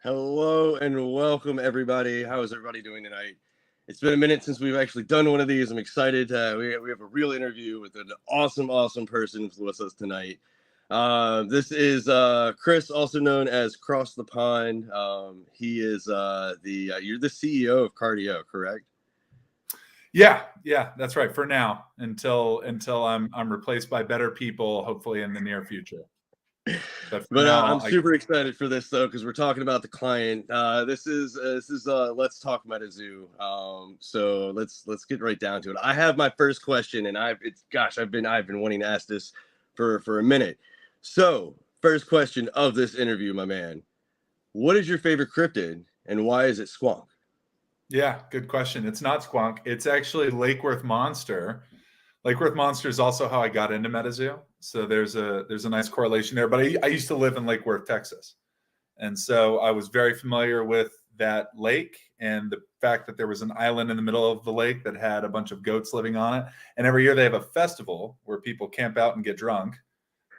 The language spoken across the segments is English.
Hello and welcome, everybody. How is everybody doing tonight? It's been a minute since we've actually done one of these. I'm excited. We have a real interview with an awesome person with us tonight. This is Chris, also known as Cross the Pond. He is you're the CEO of Cardio, correct? Yeah, that's right. For now, until I'm replaced by better people, hopefully in the near future. But now, I'm super excited for this though, because we're talking about the client. This is Let's Talk MetaZoo. So let's get right down to it. I have my first question, and I've been wanting to ask this for a minute. So first question of this interview, my man, what is your favorite cryptid, and why is it Squonk? Yeah, good question. It's not Squonk. It's actually Lake Worth Monster. Lake Worth Monster is also how I got into MetaZoo. So there's a nice correlation there. But I used to live in Lake Worth, Texas. And so I was very familiar with that lake and the fact that there was an island in the middle of the lake that had a bunch of goats living on it. And every year they have a festival where people camp out and get drunk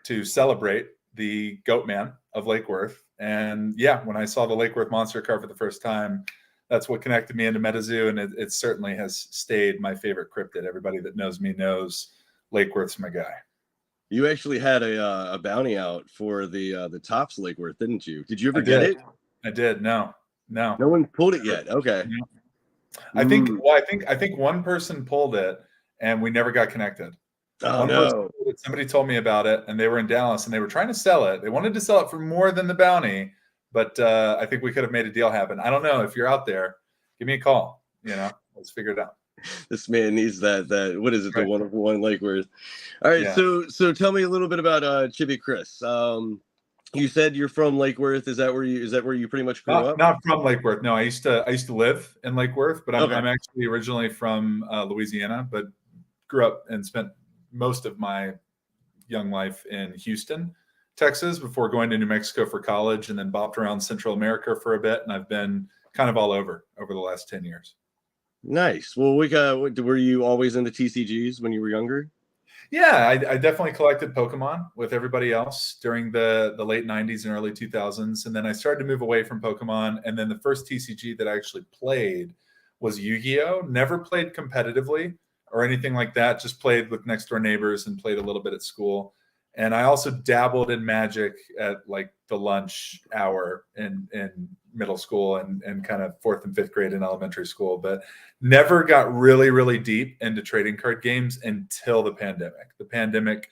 to celebrate the goat man of Lake Worth. And yeah, when I saw the Lake Worth Monster card for the first time, that's what connected me into MetaZoo, and it certainly has stayed my favorite cryptid. Everybody that knows me knows Lake Worth's my guy. You actually had a bounty out for the Tops Lake Worth, didn't you? Did you ever get it? I did. No. No one pulled it yet. Okay. I think one person pulled it, and we never got connected. Oh, no. Somebody told me about it, and they were in Dallas, and they were trying to sell it. They wanted to sell it for more than the bounty. But I think we could have made a deal happen. I don't know. If you're out there, give me a call. Let's figure it out. This man needs that. What is it? Right. The wonderful one, Lake Worth. All right. Yeah. So tell me a little bit about Chibi Chris. You said you're from Lake Worth. Is that where you pretty much grew up? Not from Lake Worth. No, I used to live in Lake Worth, but I'm actually originally from Louisiana, but grew up and spent most of my young life in Houston, Texas, before going to New Mexico for college, and then bopped around Central America for a bit. And I've been kind of all over the last 10 years. Nice. Well, were you always into TCGs when you were younger? Yeah, I definitely collected Pokemon with everybody else during the late 90s and early 2000s. And then I started to move away from Pokemon. And then the first TCG that I actually played was Yu-Gi-Oh! Never played competitively or anything like that. Just played with next door neighbors and played a little bit at school. And I also dabbled in Magic at like the lunch hour in middle school and kind of 4th and 5th grade in elementary school, but never got really, really deep into trading card games until the pandemic. The pandemic,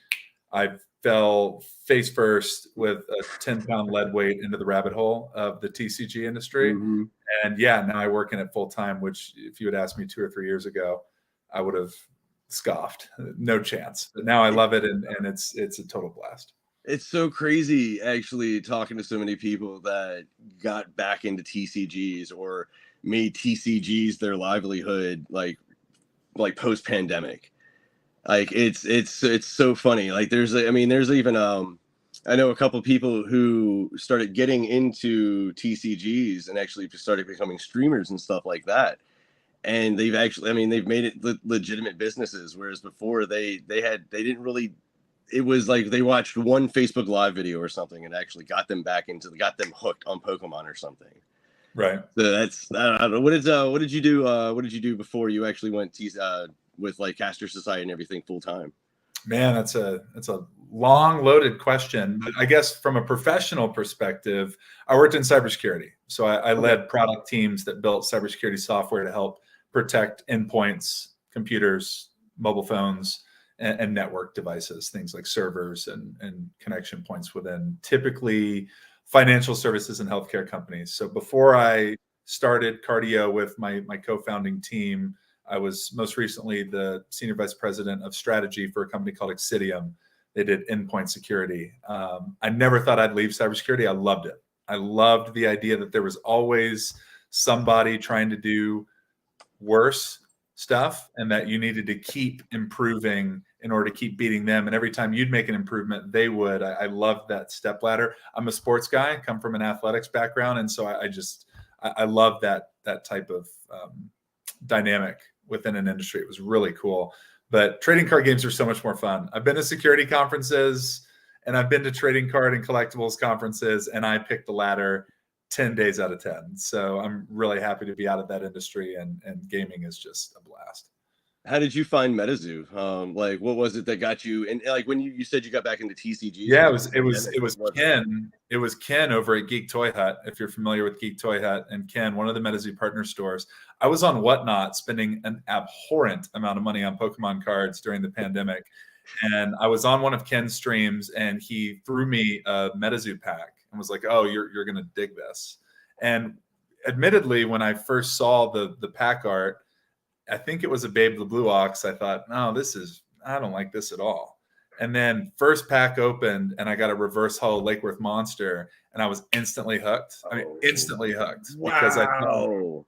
I fell face first with a 10-pound lead weight into the rabbit hole of the TCG industry. Mm-hmm. And yeah, now I work in it full time, which if you had asked me 2 or 3 years ago, I would have scoffed. No chance. But now I love it, and it's a total blast. It's so crazy actually talking to so many people that got back into TCGs or made TCGs their livelihood like post pandemic. Like it's so funny. Like there's even I know a couple of people who started getting into TCGs and actually started becoming streamers and stuff like that. And they've made it legitimate businesses, whereas before they didn't really. It was like they watched one Facebook Live video or something and actually got them hooked on Pokemon or something. Right. So that's, I don't know. What did you do? What did you do before you actually went with like Caster Society and everything full time? Man, that's a long loaded question. But I guess from a professional perspective, I worked in cybersecurity. So I led product teams that built cybersecurity software to help protect endpoints, computers, mobile phones, and network devices, things like servers and connection points within typically financial services and healthcare companies. So before I started Cardio with my co-founding team, I was most recently the senior vice president of strategy for a company called Exidium. They did endpoint security. I never thought I'd leave cybersecurity. I loved it. I loved the idea that there was always somebody trying to do worse stuff and that you needed to keep improving in order to keep beating them. And every time you'd make an improvement, they would. I loved that step ladder. I'm a sports guy, come from an athletics background. And so I love that type of dynamic within an industry. It was really cool. But trading card games are so much more fun. I've been to security conferences and I've been to trading card and collectibles conferences, and I picked the latter 10 days out of 10. So I'm really happy to be out of that industry, and gaming is just a blast. How did you find MetaZoo? Like, what was it that got you? And like when you said you got back into TCGs, Yeah, it was Ken over at Geek Toy Hut. If you're familiar with Geek Toy Hut, and Ken, one of the MetaZoo partner stores. I was on Whatnot spending an abhorrent amount of money on Pokemon cards during the pandemic, and I was on one of Ken's streams, and he threw me a MetaZoo pack and was like, "Oh, you're gonna dig this." And admittedly, when I first saw the pack art, I think it was a Babe the Blue Ox. I thought, no, I don't like this at all. And then first pack opened, and I got a reverse hollow Lake Worth monster, and I was instantly hooked. I mean, instantly hooked. Wow. Because I thought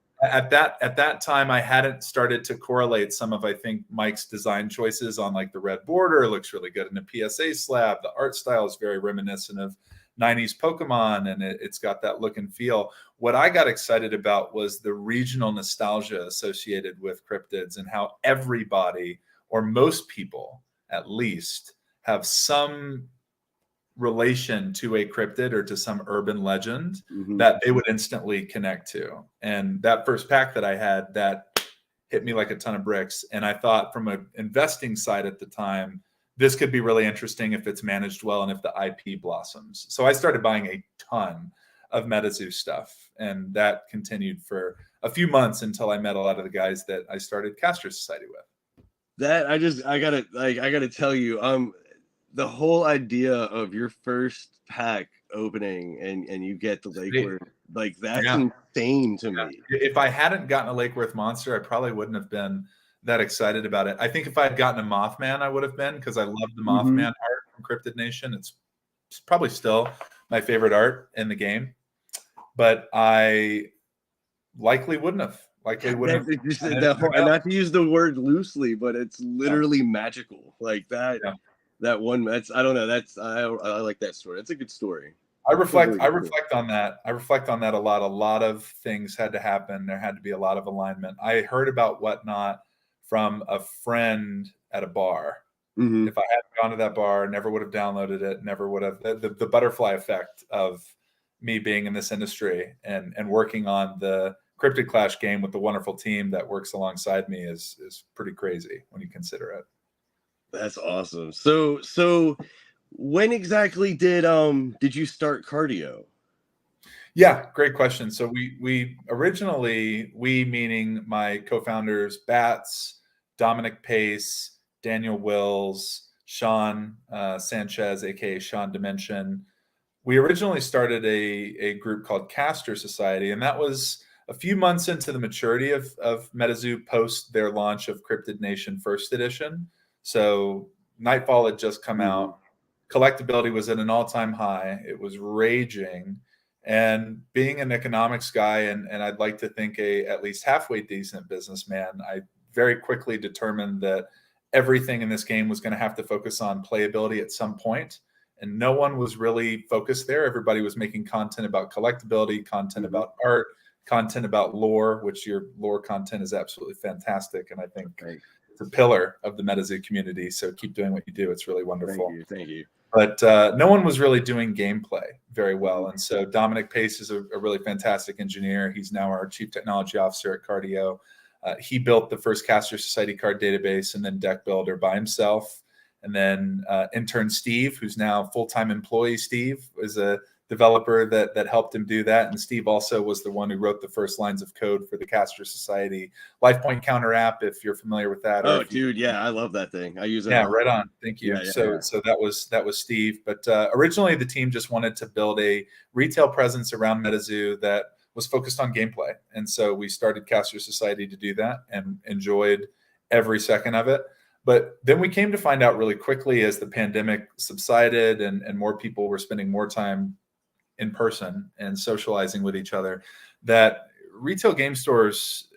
at that time I hadn't started to correlate some of, I think, Mike's design choices on like the red border. It looks really good in a PSA slab. The art style is very reminiscent of 90s Pokemon, and it's got that look and feel. What I got excited about was the regional nostalgia associated with cryptids, and how everybody, or most people at least, have some relation to a cryptid or to some urban legend that they would instantly connect to. And that first pack that I had, that hit me like a ton of bricks. And I thought, from an investing side at the time, this could be really interesting if it's managed well and if the IP blossoms. So I started buying a ton of MetaZoo stuff, and that continued for a few months until I met a lot of the guys that I started Caster Society with. That I gotta tell you, the whole idea of your first pack opening and you get the Lake Worth, like that's insane to me. If I hadn't gotten a Lake Worth monster, I probably wouldn't have been that excited about it. I think if I had gotten a Mothman, I would have been, because I love the Mothman art from Cryptid Nation. It's probably still my favorite art in the game, but I likely wouldn't have. And not to use the word loosely, but it's literally magical. Like that. Yeah. That one. That's, I don't know. I like that story. It's a good story. I reflect on that. I reflect on that a lot. A lot of things had to happen. There had to be a lot of alignment. I heard about Whatnot from a friend at a bar. If I hadn't gone to that bar, never would have downloaded it. Never would have. The butterfly effect of me being in this industry and working on the Cryptid Clash game with the wonderful team that works alongside me is pretty crazy when you consider it. That's awesome. So when exactly did you start cardio? Yeah, great question. So we originally, meaning my co-founders, Bats, Dominic Pace, Daniel Wills, Sean Sanchez, aka Sean Dimension. We originally started a group called Caster Society, and that was a few months into the maturity of MetaZoo post their launch of Cryptid Nation First Edition. So Nightfall had just come out. Collectability was at an all-time high. It was raging. And being an economics guy, and I'd like to think at least halfway decent businessman, I very quickly determined that everything in this game was going to have to focus on playability at some point. And no one was really focused there. Everybody was making content about collectability, content about art, content about lore, which your lore content is absolutely fantastic. And I think it's a pillar of the MetaZoo community. So keep doing what you do. It's really wonderful. Thank you. But no one was really doing gameplay very well. And so Dominic Pace is a really fantastic engineer. He's now our chief technology officer at Cardio. He built the first Caster Society card database and then deck builder by himself. And then intern Steve, who's now full-time employee Steve, was a developer that helped him do that. And Steve also was the one who wrote the first lines of code for the Caster Society Life Point Counter app, if you're familiar with that. Oh, dude, yeah, I love that thing. I use it. Yeah, right on. Thank you. So that was Steve. But originally the team just wanted to build a retail presence around MetaZoo that was focused on gameplay. And so we started Caster Society to do that and enjoyed every second of it. But then we came to find out really quickly, as the pandemic subsided and more people were spending more time in person and socializing with each other, that retail game stores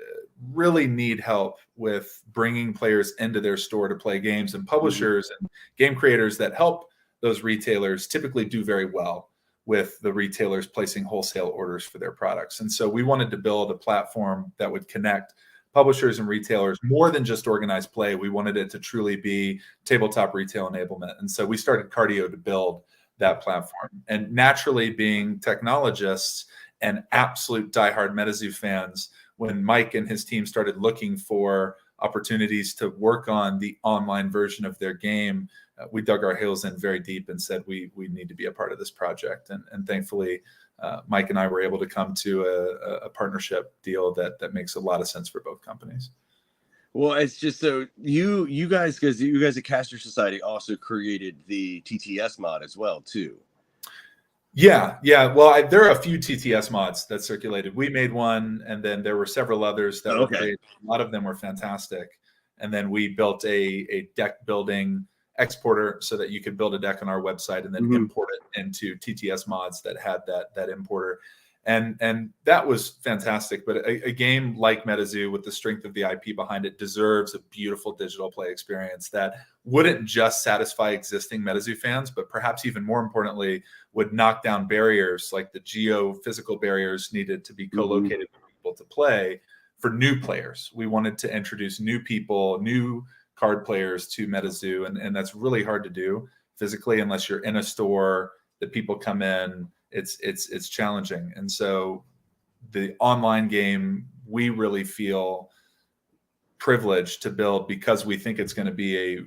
really need help with bringing players into their store to play games, and publishers and game creators that help those retailers typically do very well with the retailers placing wholesale orders for their products. And so we wanted to build a platform that would connect publishers and retailers more than just organized play. We wanted it to truly be tabletop retail enablement. And so we started Cardio to build that platform. And naturally, being technologists, and absolute diehard MetaZoo fans. When Mike and his team started looking for opportunities to work on the online version of their game, we dug our heels in very deep and said we need to be a part of this project. And thankfully, Mike and I were able to come to a partnership deal that makes a lot of sense for both companies. Well, it's just so you guys, because you guys at Caster Society also created the TTS mod as well too. Yeah. Well, there are a few TTS mods that circulated. We made one, and then there were several others that were created. A lot of them were fantastic. And then we built a deck building exporter so that you could build a deck on our website and then import it into TTS mods that had that importer. And that was fantastic. But a game like MetaZoo, with the strength of the IP behind it, deserves a beautiful digital play experience that wouldn't just satisfy existing MetaZoo fans, but perhaps even more importantly, would knock down barriers like the geophysical barriers needed to be co-located for people to play for new players. We wanted to introduce new people, new card players to MetaZoo, and that's really hard to do physically unless you're in a store that people come in. It's challenging. And so the online game, we really feel privileged to build because we think it's going to be a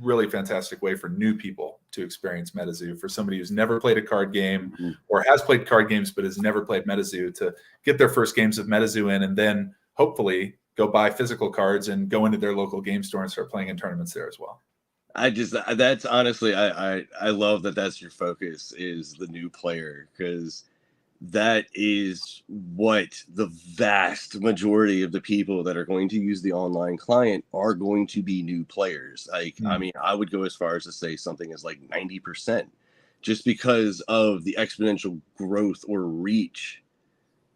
really fantastic way for new people to experience MetaZoo. For somebody who's never played a card game or has played card games but has never played MetaZoo, to get their first games of MetaZoo in, and then hopefully go buy physical cards and go into their local game store and start playing in tournaments there as well. That's honestly, I love that that's your focus, is the new player, because that is what the vast majority of the people that are going to use the online client are going to be new players. Like, I mean, I would go as far as to say something as like 90%, just because of the exponential growth or reach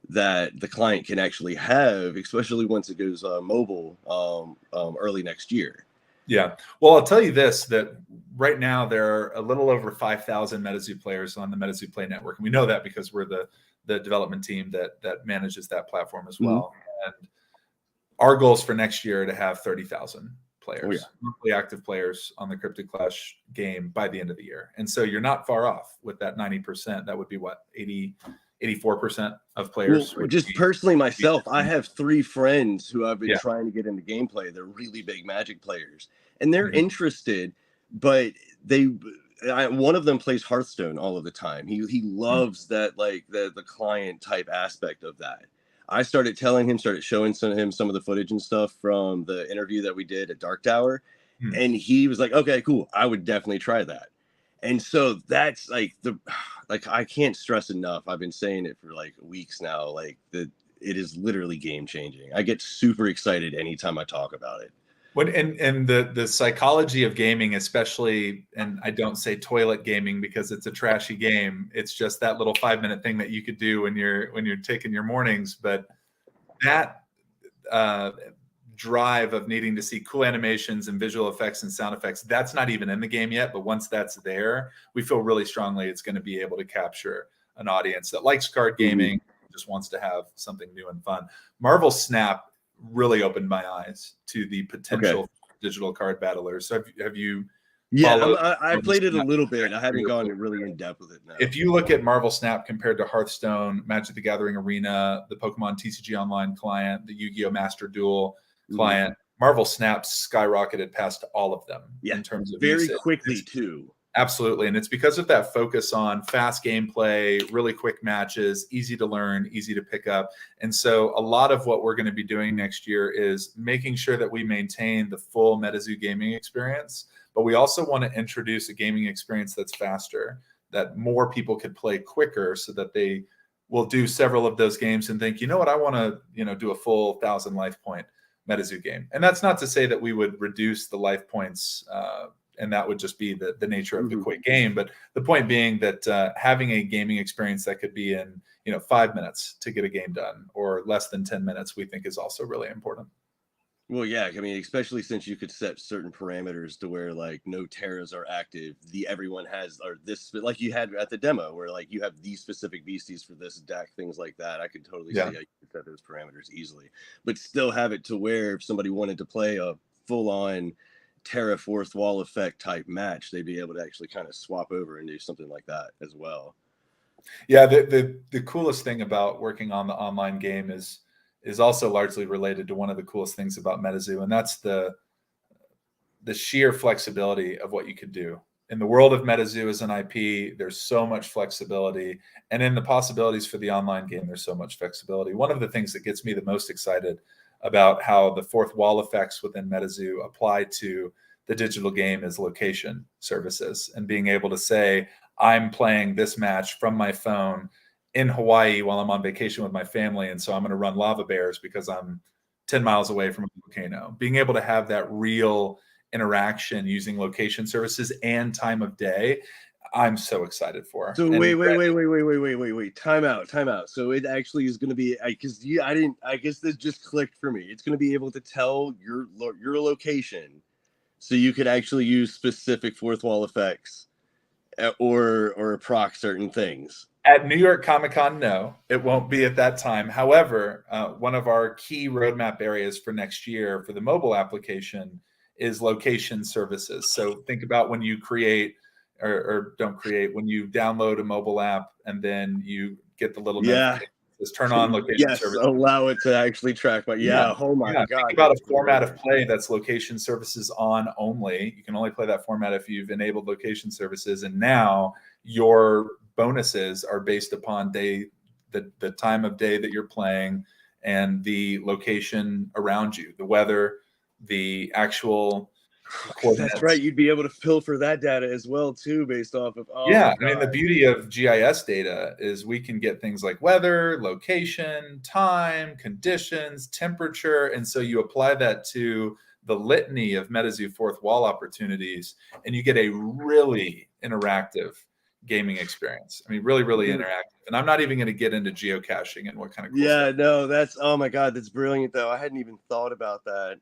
that the client can actually have, especially once it goes mobile early next year. Yeah. Well, I'll tell you this, that right now there are a little over 5,000 MetaZoo players on the MetaZoo Play Network. And we know that because we're the development team that manages that platform as well. And our goals for next year are to have 30,000 players, monthly active players on the Cryptid Clash game by the end of the year. And so you're not far off with that 90%. That would be what, 84% of players. Well, just personally myself, I have 3 friends who I've been trying to get into gameplay. They're really big Magic players, and they're interested, but one of them plays Hearthstone all of the time. He loves that, like the client type aspect of that. I started telling him, started showing him some of the footage and stuff from the interview that we did at Dark Tower, and he was like, "Okay, cool. I would definitely try that." And so that's like I can't stress enough. I've been saying it for like weeks now. Like, it is literally game changing. I get super excited anytime I talk about it. And the psychology of gaming, especially, and I don't say toilet gaming because it's a trashy game. It's just that little 5-minute thing that you could do when you're taking your mornings. But that drive of needing to see cool animations and visual effects and sound effects, that's not even in the game yet. But once that's there, we feel really strongly it's going to be able to capture an audience that likes card gaming, just wants to have something new and fun. Marvel Snap really opened my eyes to the potential digital card battlers. So have you? Yeah, I played it a little bit. I haven't gone really in depth with it now. If you look at Marvel Snap compared to Hearthstone, Magic the Gathering Arena, the Pokemon TCG Online client, the Yu-Gi-Oh! Master Duel client, Marvel Snap skyrocketed past all of them in terms of very usage. Quickly too. Absolutely. And it's because of that focus on fast gameplay, really quick matches, easy to learn, easy to pick up. And so a lot of what we're going to be doing next year is making sure that we maintain the full MetaZoo gaming experience, but we also want to introduce a gaming experience that's faster, that more people could play quicker, so that they will do several of those games and think, you know what, I want to, do a full 1,000 life point MetaZoo game. And that's not to say that we would reduce the life points, and that would just be the nature of the quick game. But the point being that having a gaming experience that could be in 5 minutes to get a game done, or less than 10 minutes, we think is also really important. Well, yeah, I mean, especially since you could set certain parameters to where like no terras are active. Everyone has, or this, like you had at the demo, where like you have these specific beasties for this deck, things like that. I could totally see how you could set those parameters easily, but still have it to where if somebody wanted to play a full-on Terra fourth wall effect type match, they'd be able to actually kind of swap over and do something like that as well. Yeah, the coolest thing about working on the online game is also largely related to one of the coolest things about MetaZoo, and that's the sheer flexibility of what you could do. In the world of MetaZoo as an IP, there's so much flexibility, and in the possibilities for the online game, there's so much flexibility. One of the things that gets me the most excited about how the fourth wall effects within MetaZoo apply to the digital game is location services, and being able to say, I'm playing this match from my phone in Hawaii while I'm on vacation with my family, and so I'm going to run lava bears because I'm 10 miles away from a volcano. Being able to have that real interaction using location services and time of day, I'm so excited for. So And wait. Time out. So it actually is going to be, because I guess this just clicked for me. It's going to be able to tell your location, so you could actually use specific fourth wall effects, or proc certain things. at New York Comic Con, no, it won't be at that time. However, one of our key roadmap areas for next year for the mobile application is location services. So think about when you create or don't create, when you download a mobile app and then you get the little notification, just turn on location Yes, services. allow it to actually track my Oh my god. Think about a format of play that's location services on only. You can only play that format if you've enabled location services, and now your bonuses are based upon the time of day that you're playing and the location around you, the weather, the actual coordinates. That's right. You'd be able to filter that data as well too, based off of. I mean, the beauty of GIS data is we can get things like weather, location, time, conditions, temperature, and so you apply that to the litany of MetaZoo fourth wall opportunities, and you get a really interactive gaming experience. I mean, really, really interactive. And I'm not even going to get into geocaching and what kind of cool stuff. No, that's, oh my god, that's brilliant though. I hadn't even thought about that.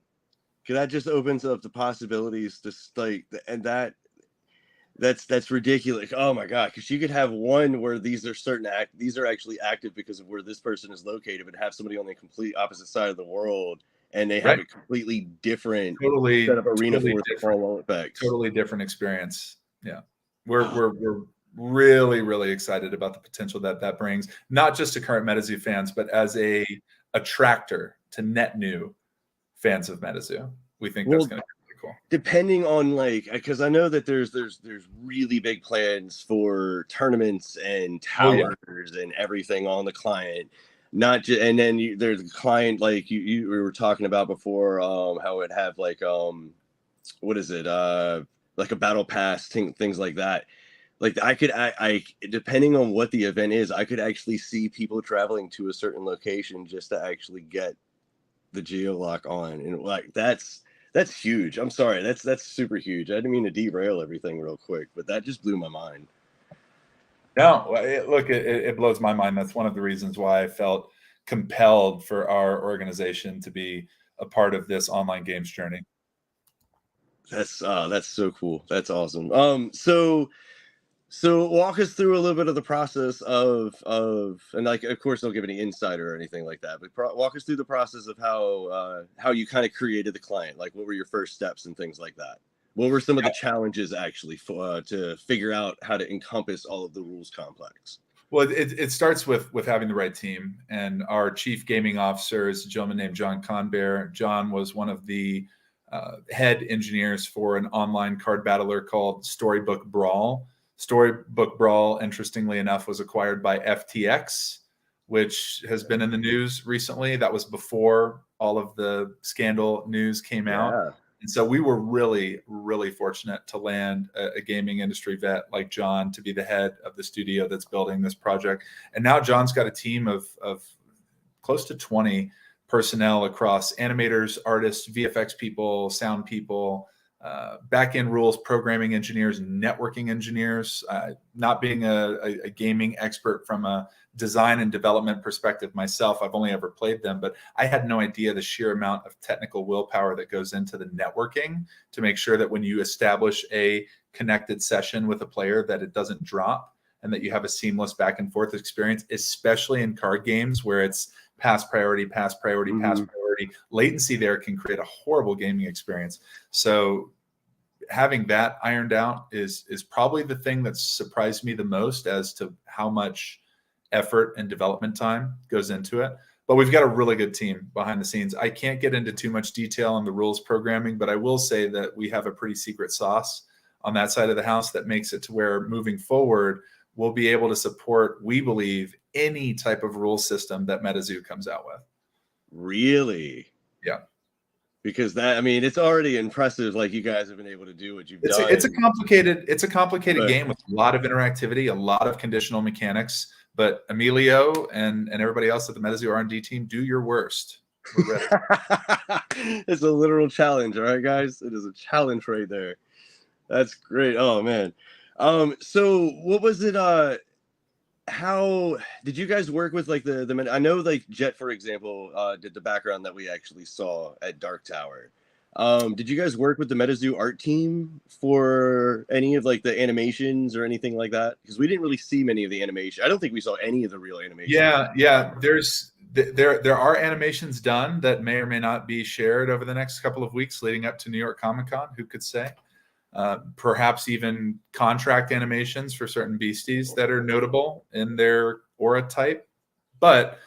Because that just opens up the possibilities to like, and that's ridiculous. Oh my god, because you could have one where these are actually active because of where this person is located, but have somebody on the complete opposite side of the world, and they have a completely different set of arena fourth wall effects. Totally different experience. Yeah, we're really, really excited about the potential that brings, not just to current MetaZoo fans, but as a attractor to net new fans of MetaZoo. We think that's going to be really cool. Depending on, like, because I know that there's really big plans for tournaments and towers and everything on the client. Not just, and then there's a client like you we were talking about before, how it have like what is it, like a battle pass, things like that. Like I depending on what the event is, I could actually see people traveling to a certain location just to actually get the geolock on, and like that's huge. I'm sorry, that's super huge. I didn't mean to derail everything real quick, but that just blew my mind. No, it blows my mind. That's one of the reasons why I felt compelled for our organization to be a part of this online games journey. That's so cool. That's awesome. So walk us through a little bit of the process of and, like, of course don't give any insider or anything like that, but walk us through the process of how you kind of created the client. Like, what were your first steps and things like that? What were some of the challenges actually to figure out how to encompass all of the rules complex? Well, it starts with having the right team, and our chief gaming officer is a gentleman named John Conbear. John was one of the head engineers for an online card battler called Storybook Brawl. Storybook Brawl, interestingly enough, was acquired by FTX, which has been in the news recently. That was before all of the scandal news came out. And so we were really, really fortunate to land a gaming industry vet like John to be the head of the studio that's building this project. And now John's got a team of close to 20 personnel across animators, artists, VFX people, sound people, back-end rules, programming engineers, networking engineers. Not being a gaming expert from a design and development perspective myself, I've only ever played them, but I had no idea the sheer amount of technical willpower that goes into the networking to make sure that when you establish a connected session with a player, that it doesn't drop and that you have a seamless back and forth experience, especially in card games where it's pass priority, pass priority. Latency there can create a horrible gaming experience. So having that ironed out is probably the thing that surprised me the most as to how much effort and development time goes into it. But we've got a really good team behind the scenes. I can't get into too much detail on the rules programming, but I will say that we have a pretty secret sauce on that side of the house that makes it to where moving forward, we'll be able to support, we believe, any type of rule system that MetaZoo comes out with. Really? Yeah. Because that, I mean, it's already impressive. Like you guys have been able to do what you've done. It's a complicated game with a lot of interactivity, a lot of conditional mechanics. But Emilio and everybody else at the MetaZoo R&D team, do your worst. We're ready. It's a literal challenge. All right, guys. It is a challenge right there. That's great. Oh man. So what was it? How did you guys work with like the I know like Jet, for example, did the background that we actually saw at Dark Tower. Did you guys work with the MetaZoo art team for any of like the animations or anything like that? Because we didn't really see many of the animation. I don't think we saw any of the real animation. Yeah. There are animations done that may or may not be shared over the next couple of weeks leading up to New York Comic-Con. Who could say? Perhaps even contract animations for certain beasties that are notable in their aura type. But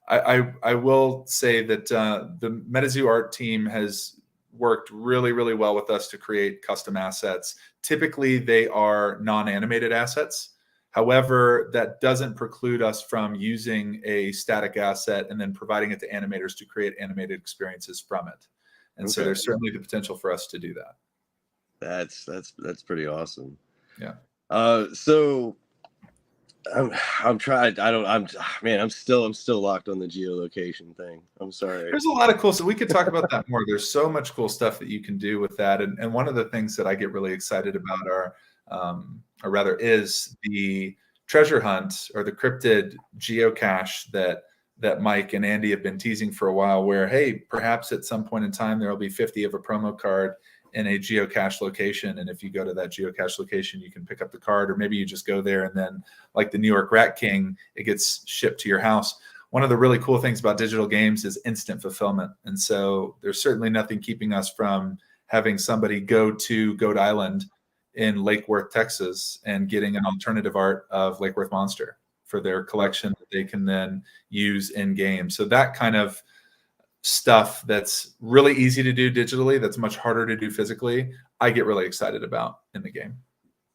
I will say that the MetaZoo art team has worked really, really well with us to create custom assets. Typically, they are non-animated assets. However, that doesn't preclude us from using a static asset and then providing it to animators to create animated experiences from it. And so there's certainly the potential for us to do that. That's pretty awesome. Yeah. So I'm trying. I'm still locked on the geolocation thing. I'm sorry. There's a lot of cool stuff. We could talk about that more. There's so much cool stuff that you can do with that. And one of the things that I get really excited about is the treasure hunt or the cryptid geocache that Mike and Andy have been teasing for a while, where, hey, perhaps at some point in time, there'll be 50 of a promo card in a geocache location. And if you go to that geocache location, you can pick up the card, or maybe you just go there and then, like the New York Rat King, it gets shipped to your house. One of the really cool things about digital games is instant fulfillment. And so there's certainly nothing keeping us from having somebody go to Goat Island in Lake Worth, Texas, and getting an alternative art of Lake Worth Monster for their collection that they can then use in game. So that kind of stuff that's really easy to do digitally, that's much harder to do physically, I get really excited about in the game.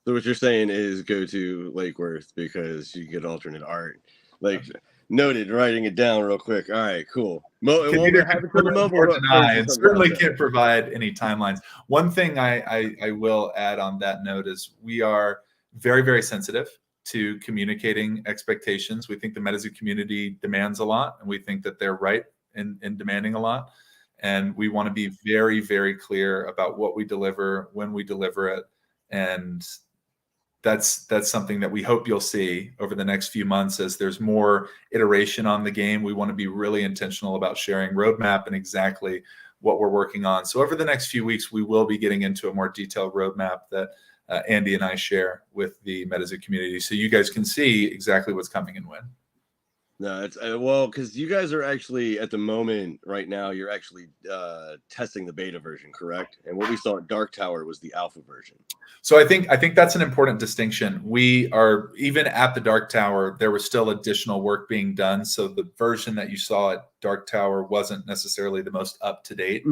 So what you're saying is go to Lake Worth because you get alternate art. Like, noted, writing it down real quick. All right, cool. And certainly can't provide any timelines. One thing I will add on that note is we are very, very sensitive to communicating expectations. We think the MetaZoo community demands a lot, and we think that they're right in demanding a lot. And we want to be very, very clear about what we deliver, when we deliver it. And that's something that we hope you'll see over the next few months as there's more iteration on the game. We want to be really intentional about sharing roadmap and exactly what we're working on. So over the next few weeks, we will be getting into a more detailed roadmap that Andy and I share with the MetaZoo community, so you guys can see exactly what's coming and when. No, it's well, because you guys are actually at the moment right now, you're actually testing the beta version, correct? And what we saw at Dark Tower was the alpha version. So I think that's an important distinction. We are, even at the Dark Tower, there was still additional work being done. So the version that you saw at Dark Tower wasn't necessarily the most up-to-date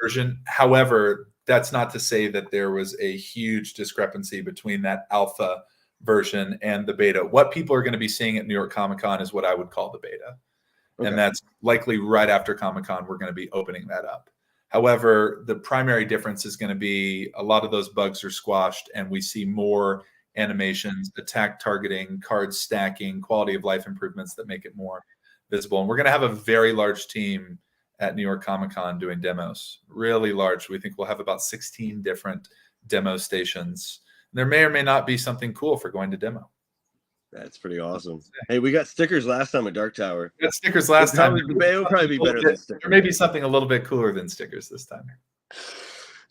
version. However, that's not to say that there was a huge discrepancy between that alpha version and the beta. What people are going to be seeing at New York Comic-Con is what I would call the beta. Okay. And that's likely right after Comic-Con, we're going to be opening that up. However, the primary difference is going to be a lot of those bugs are squashed, and we see more animations, attack targeting, card stacking, quality of life improvements that make it more visible. And we're going to have a very large team at New York Comic-Con doing demos, really large. We think we'll have about 16 different demo stations. There may or may not be something cool for going to demo. That's pretty awesome. Hey, we got stickers last time at Dark Tower. We got stickers last time. It'll probably be better than stickers. There may be something a little bit cooler than stickers this time.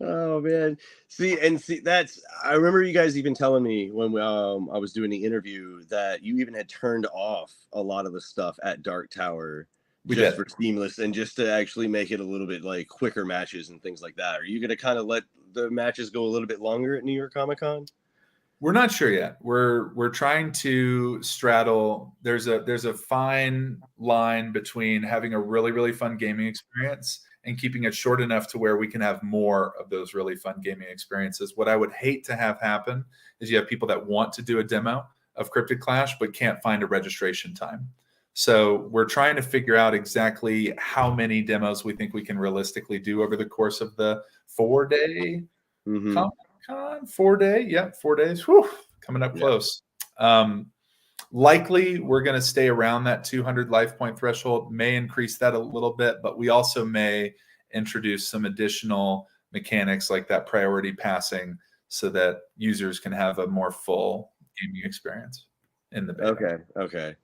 Oh man, see, that's. I remember you guys even telling me when I was doing the interview that you even had turned off a lot of the stuff at Dark Tower just for seamless and just to actually make it a little bit like quicker matches and things like that? Are you going to kind of let the matches go a little bit longer at New York Comic Con? We're not sure yet. We're trying to straddle. There's a fine line between having a really fun gaming experience and keeping it short enough to where we can have more of those really fun gaming experiences. What I would hate to have happen is you have people that want to do a demo of Cryptid Clash but can't find a registration time. So we're trying to figure out exactly how many demos we think we can realistically do over the course of the 4-day Comic-Con. 4 day, 4 days. Whew, coming up close. Likely we're going to stay around that 200 life point threshold, may increase that a little bit, but we also may introduce some additional mechanics like that priority passing so that users can have a more full gaming experience in the beta. Okay.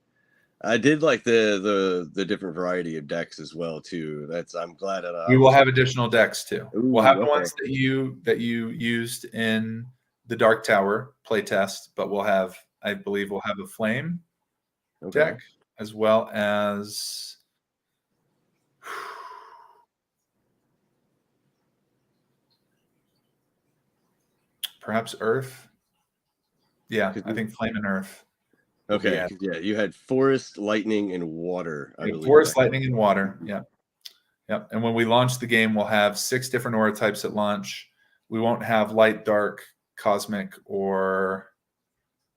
I did like the different variety of decks as well too. I'm glad that we will have additional decks too. Ooh, we'll have the ones that you used in the Dark Tower playtest, but I believe we'll have a flame deck as well as perhaps Earth. Yeah, I think flame and Earth. Okay. Yeah, you had forest, lightning, and water. I believe. Forest, lightning, and water. Yeah. Yep. And when we launch the game, we'll have 6 different aura types at launch. We won't have light, dark, cosmic, or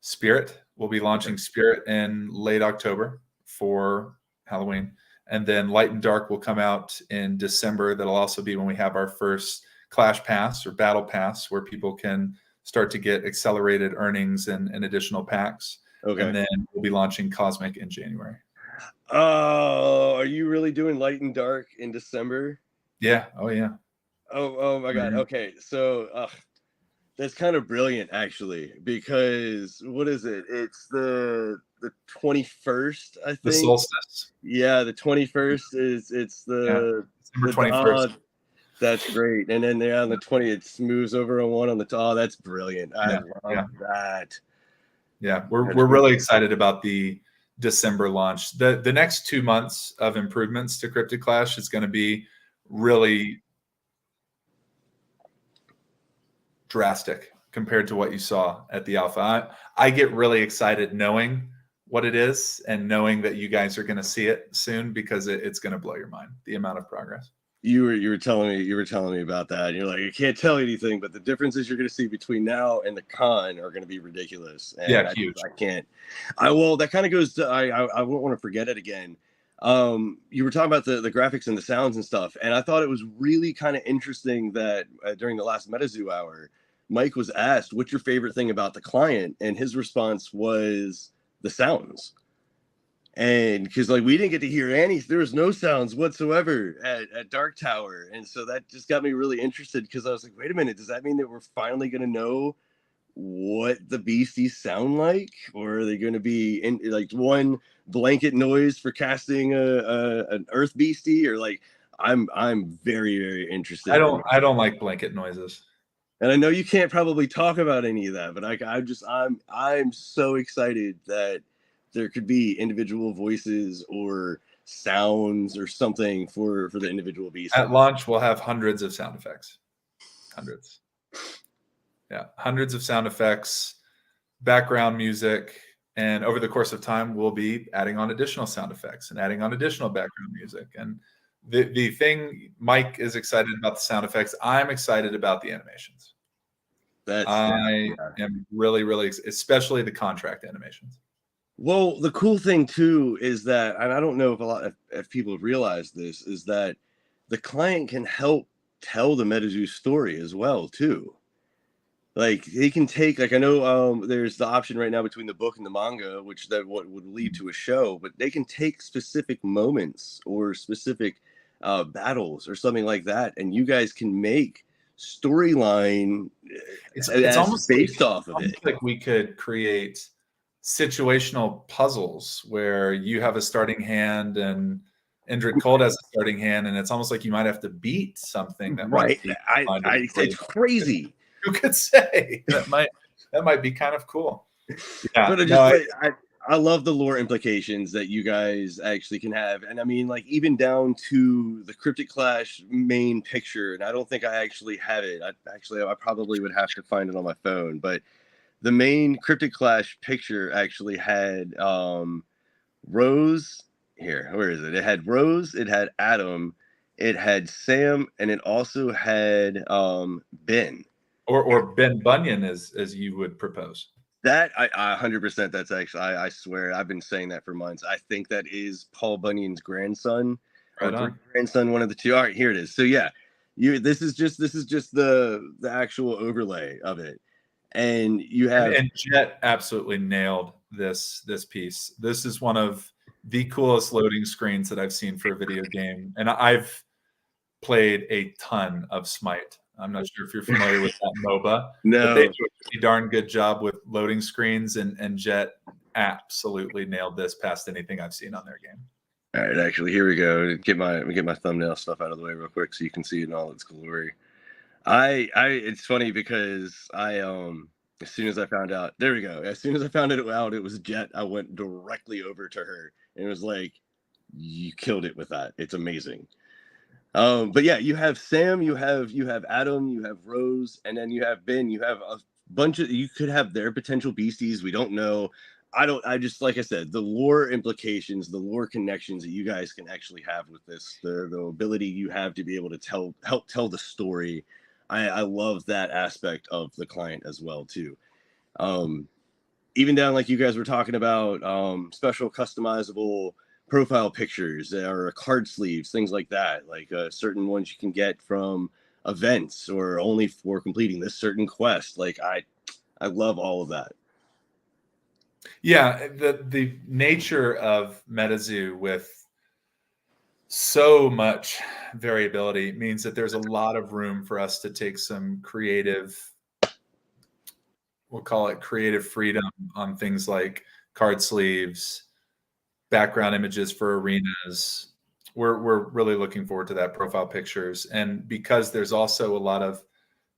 spirit. We'll be launching spirit in late October for Halloween. And then light and dark will come out in December. That'll also be when we have our first Clash Pass or Battle Pass, where people can start to get accelerated earnings and additional packs. And then we'll be launching Cosmic in January. Oh, are you really doing light and dark in December? Yeah. Oh, yeah. Oh my God. Okay. So that's kind of brilliant, actually, because what is it? It's the 21st, I think. The solstice. Yeah, the 21st it's the December 21st. That's great. And then on the 20th, it moves over on one on the top. That's brilliant. I love that. Yeah, we're really excited about the December launch. The next 2 months of improvements to Cryptid Clash is going to be really drastic compared to what you saw at the alpha. I get really excited knowing what it is and knowing that you guys are going to see it soon, because it's going to blow your mind, the amount of progress. You were telling me about that, and you're like, I can't tell you anything, but the differences you're going to see between now and the con are going to be ridiculous. And huge. I can't. Well, that kind of goes to I won't want to forget it again. You were talking about the graphics and the sounds and stuff, and I thought it was really kind of interesting that during the last MetaZoo hour, Mike was asked, "What's your favorite thing about the client?" and his response was the sounds. And because like we didn't get to hear there was no sounds whatsoever at Dark Tower, and so that just got me really interested, because I was like, wait a minute, does that mean that we're finally going to know what the beasties sound like, or are they going to be in like one blanket noise for casting an earth beastie, or like I'm very interested. I don't like blanket noises, and I know you can't probably talk about any of that, but I'm so excited that there could be individual voices or sounds or something for the individual beasts. At launch, we'll have hundreds of sound effects. Hundreds. Yeah, hundreds of sound effects, background music, and over the course of time, we'll be adding on additional sound effects and adding on additional background music. And the thing, Mike is excited about the sound effects. I'm excited about the animations. I am really, especially the contract animations. Well, the cool thing too is that, and I don't know if people have realized this, is that the client can help tell the MetaZoo story as well too. Like they can take, like I know there's the option right now between the book and the manga, which what would lead to a show, but they can take specific moments or specific battles or something like that, and you guys can make storyline. It's almost based off of it. Like we could create situational puzzles where you have a starting hand and Indrid Cold has a starting hand, and it's almost like you might have to beat something that it's crazy. Who could say that might be kind of cool. Yeah, but I love the lore implications that you guys actually can have. And I mean, like, even down to the Cryptid Clash main picture. And I don't think I actually have it. I probably would have to find it on my phone. But the main Cryptid Clash picture actually had Rose. Here, where is it? It had Rose, it had Adam, it had Sam, and it also had Ben. Or Ben Bunyan, as you would propose. That I 100%. That's actually I swear I've been saying that for months. I think that is Paul Bunyan's grandson or Right on. grandson, one of the two. All right, here it is. So yeah, this is just the actual overlay of it, and you have and Jet absolutely nailed this piece. This is one of the coolest loading screens that I've seen for a video game, and I've played a ton of Smite. I'm not sure if you're familiar with that MOBA, but they do a pretty darn good job with loading screens, and Jet absolutely nailed this past anything I've seen on their game. All right, actually, here we go. Get my thumbnail stuff out of the way real quick so you can see it in all its glory. It's funny because as soon as I found out, there we go. As soon as I found it out, it was Jet. I went directly over to her and it was like, "You killed it with that. It's amazing." But yeah, you have Sam, you have Adam, you have Rose, and then you have Ben. You have a bunch of, you could have their potential beasties. We don't know. I just, like I said, the lore implications, the lore connections that you guys can actually have with this, the ability you have to be able to help tell the story. I love that aspect of the client as well too. Even down, like you guys were talking about, special customizable profile pictures or card sleeves, things like that, like certain ones you can get from events or only for completing this certain quest. Like I love all of that. Yeah, the nature of MetaZoo with so much variability means that there's a lot of room for us to take some creative, we'll call it creative freedom, on things like card sleeves, background images for arenas. We're really looking forward to that, profile pictures. And because there's also a lot of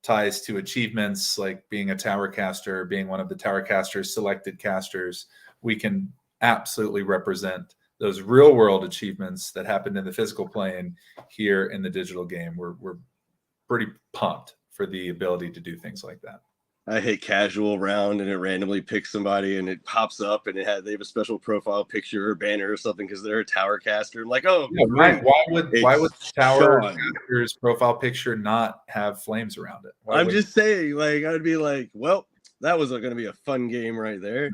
ties to achievements, like being a tower caster, being one of the tower casters, selected casters, we can absolutely represent those real world achievements that happened in the physical plane here in the digital game. We're pretty pumped for the ability to do things like that. I hit casual round and it randomly picks somebody and it pops up and they have a special profile picture or banner or something because they're a tower caster. I'm like, oh, yeah, great. Why would tower caster's profile picture not have flames around it? I'm just saying, like, I'd be like, well, that was going to be a fun game right there.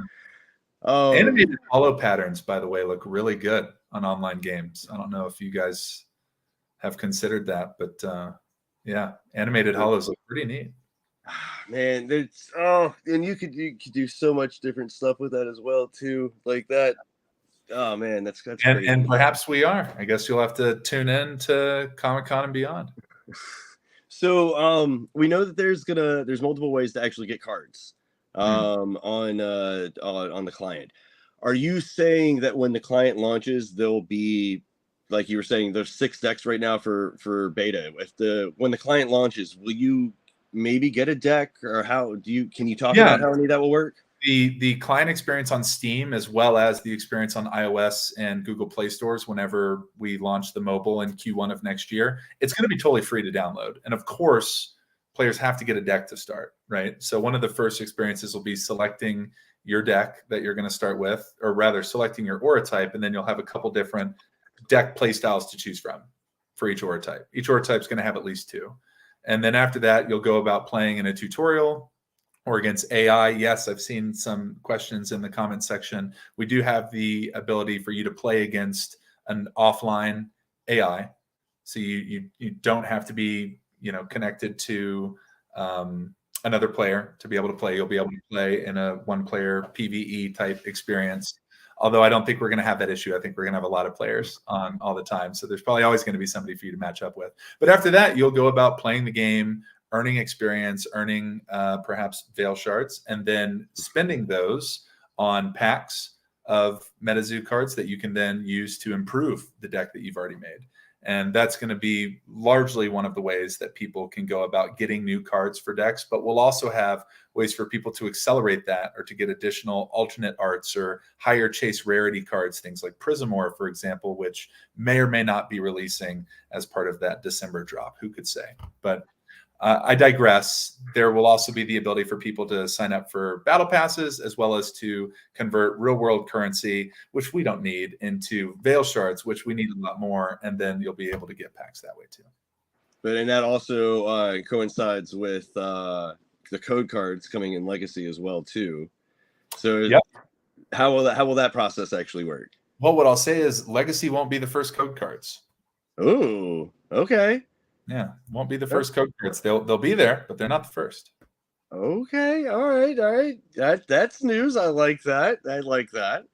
Animated hollow patterns, by the way, look really good on online games. I don't know if you guys have considered that, but yeah, animated hollows look pretty neat. Man, there's and you could do so much different stuff with that as well too, like that. Oh man, that's crazy. And perhaps we are. I guess you'll have to tune in to Comic-Con and beyond. So we know that there's multiple ways to actually get cards on the client. Are you saying that when the client launches, there'll be, like you were saying, there's 6 decks right now for beta? When the client launches, will you maybe get a deck, or can you talk about how any of that will work? The client experience on Steam, as well as the experience on iOS and Google Play stores whenever we launch the mobile in Q1 of next year, it's going to be totally free to download. And of course, players have to get a deck to start, right? So one of the first experiences will be selecting your deck that you're going to start with, or rather selecting your aura type, and then you'll have a couple different deck play styles to choose from for each aura type. Each aura type is going to have at least 2. And then after that, you'll go about playing in a tutorial or against AI. Yes, I've seen some questions in the comment section. We do have the ability for you to play against an offline AI. So you don't have to be, connected to another player to be able to play. You'll be able to play in a one-player PvE type experience. Although I don't think we're going to have that issue. I think we're going to have a lot of players on all the time. So there's probably always going to be somebody for you to match up with. But after that, you'll go about playing the game, earning experience, earning perhaps Veil Shards, and then spending those on packs of MetaZoo cards that you can then use to improve the deck that you've already made. And that's going to be largely one of the ways that people can go about getting new cards for decks. But we'll also have ways for people to accelerate that or to get additional alternate arts or higher chase rarity cards, things like Prismor, for example, which may or may not be releasing as part of that December drop. Who could say? But I digress. There will also be the ability for people to sign up for battle passes, as well as to convert real world currency, which we don't need, into Veil Shards, which we need a lot more. And then you'll be able to get packs that way too. But and that also coincides with the code cards coming in Legacy as well too. So yep. How will that process actually work? Well, what I'll say is Legacy won't be the first code cards. Oh, okay. Yeah, won't be the first code cards. They'll be there, but they're not the first. Okay, all right. That's news. I like that.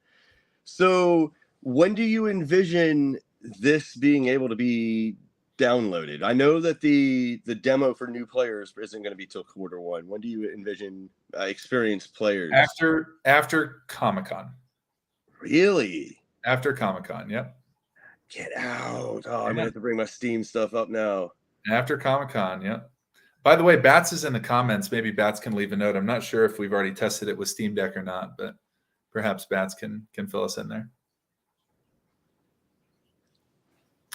So, when do you envision this being able to be downloaded? I know that the demo for new players isn't going to be till Q1. When do you envision experienced players? After Comic-Con. Really? After Comic-Con, yep. Get out! Oh, I'm gonna have to bring my Steam stuff up now. After Comic-Con, yeah. By the way, Bats is in the comments. Maybe Bats can leave a note. I'm not sure if we've already tested it with Steam Deck or not, but perhaps Bats can fill us in there.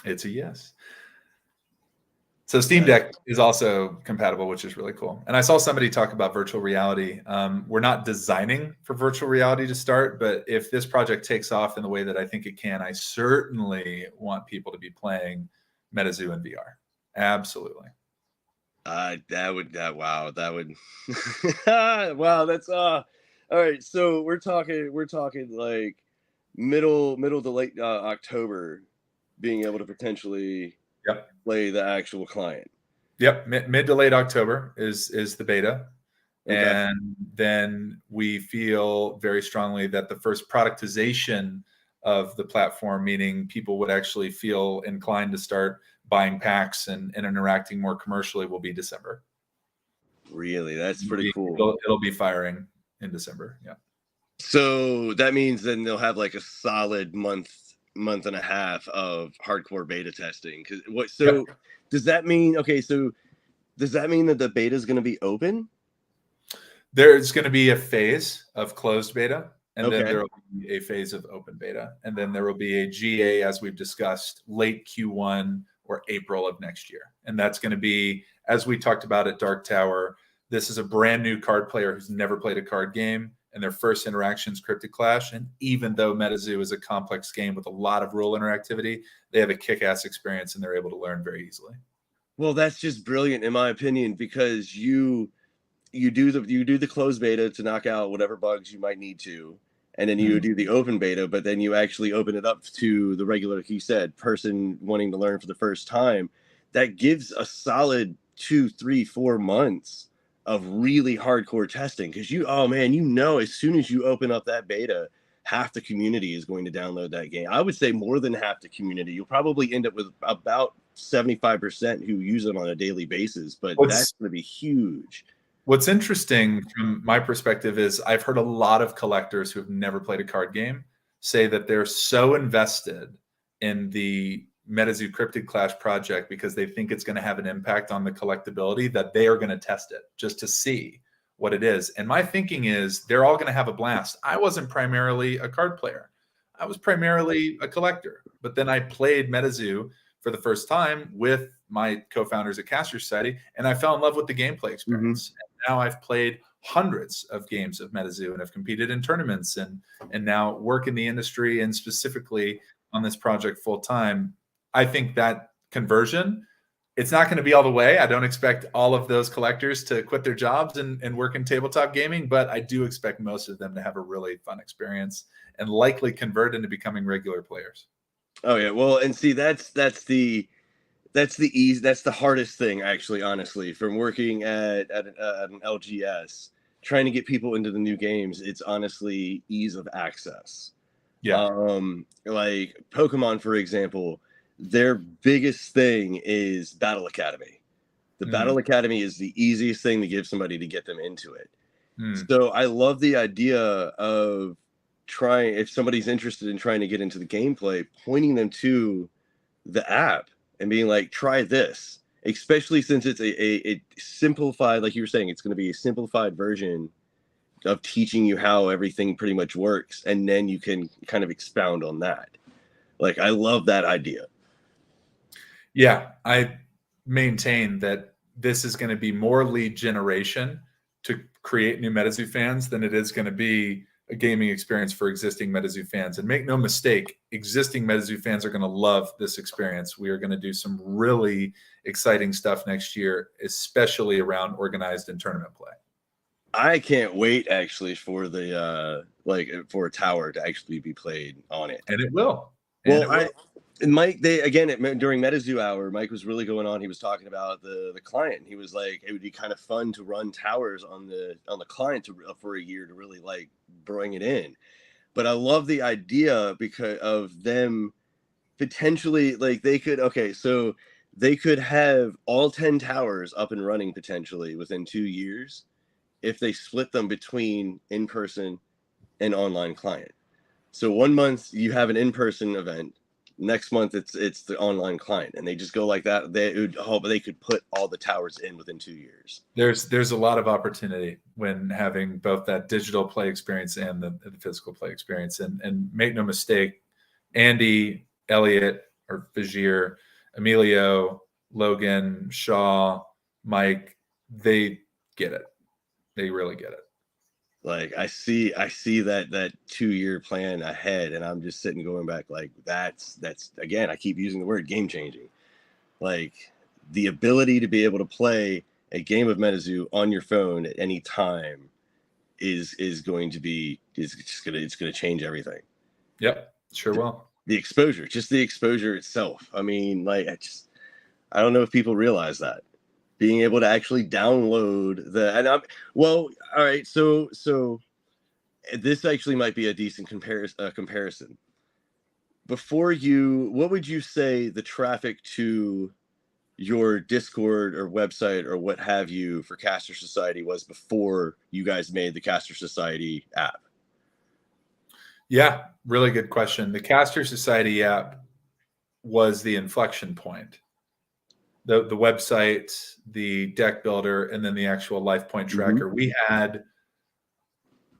It's a yes. So Steam Deck is also compatible, which is really cool. And I saw somebody talk about virtual reality. We're not designing for virtual reality to start, but if this project takes off in the way that I think it can, I certainly want people to be playing MetaZoo in VR. Absolutely. Wow, wow, that's all right. So we're talking like middle to late October, being able to potentially play the actual client. Yep, mid to late October is the beta. Okay. And then we feel very strongly that the first productization of the platform, meaning people would actually feel inclined to start buying packs and interacting more commercially, will be December. Really? That's pretty cool. It'll be firing in December. Yeah. So that means then they'll have like a solid month and a half of hardcore beta testing. Does that mean, okay, so does that mean that the beta is going to be open? There's going to be a phase of closed beta, and then there will be a phase of open beta. And then there will be a GA, as we've discussed, late Q1 or April of next year. And that's going to be, as we talked about at Dark Tower, this is a brand new card player who's never played a card game, and their first interaction is Cryptid Clash. And even though MetaZoo is a complex game with a lot of rule interactivity, they have a kick-ass experience and they're able to learn very easily. Well, that's just brilliant in my opinion, because you do the closed beta to knock out whatever bugs you might need to, and then you do the open beta, but then you actually open it up to the regular, like you said, person wanting to learn for the first time. That gives a solid 2, 3, 4 months of really hardcore testing, because as soon as you open up that beta, half the community is going to download that game. I would say more than half the community. You'll probably end up with about 75% who use it on a daily basis, but that's going to be huge. What's interesting from my perspective is I've heard a lot of collectors who have never played a card game say that they're so invested in the MetaZoo Cryptid Clash project because they think it's going to have an impact on the collectability that they are going to test it just to see what it is. And my thinking is they're all going to have a blast. I wasn't primarily a card player. I was primarily a collector. But then I played MetaZoo for the first time with my co-founders at Caster Society, and I fell in love with the gameplay experience. And now I've played hundreds of games of MetaZoo and have competed in tournaments and now work in the industry and specifically on this project full time. I think that conversion, it's not going to be all the way. I don't expect all of those collectors to quit their jobs and work in tabletop gaming, but I do expect most of them to have a really fun experience and likely convert into becoming regular players. Oh yeah, well, and see, that's the hardest thing, actually, honestly, from working at an LGS, trying to get people into the new games. It's honestly ease of access. Yeah. Like Pokemon, for example, their biggest thing is Battle Academy. The Battle Academy is the easiest thing to give somebody to get them into it. So I love the idea of if somebody's interested in trying to get into the gameplay, pointing them to the app and being like, try this, especially since it's a simplified, like you were saying, it's going to be a simplified version of teaching you how everything pretty much works, and then you can kind of expound on that. Like, I love that idea. Yeah, I maintain that this is going to be more lead generation to create new MetaZoo fans than it is going to be a gaming experience for existing MetaZoo fans. And make no mistake, existing MetaZoo fans are going to love this experience. We are going to do some really exciting stuff next year, especially around organized and tournament play. I can't wait actually for the for a tower to actually be played on it. And it will. Well, Mike, during MetaZoo Hour, Mike was really going on. He was talking about the client. He was like, it would be kind of fun to run towers on the client for a year to really like bring it in. But I love the idea because of them potentially, like, they could have all 10 towers up and running potentially within 2 years if they split them between in-person and online client. So 1 month you have an in-person event, next month it's the online client, and they just go like that. They could put all the towers in within 2 years. There's a lot of opportunity when having both that digital play experience and the physical play experience. And make no mistake, Andy, Elliot, or Fajir, Emilio, Logan, Shaw, Mike, they get it. They really get it. Like, I see that 2-year plan ahead, and I'm just sitting going back like, that's again, I keep using the word game changing. Like, the ability to be able to play a game of MetaZoo on your phone at any time is going to change everything. Yep, sure will. The exposure itself. I mean, like, I don't know if people realize that. Being able to actually download all right. So this actually might be a decent comparison. What would you say the traffic to your Discord or website or what have you for Caster Society was before you guys made the Caster Society app? Yeah, really good question. The Caster Society app was the inflection point. The website, the deck builder, and then the actual life point tracker. Mm-hmm. We had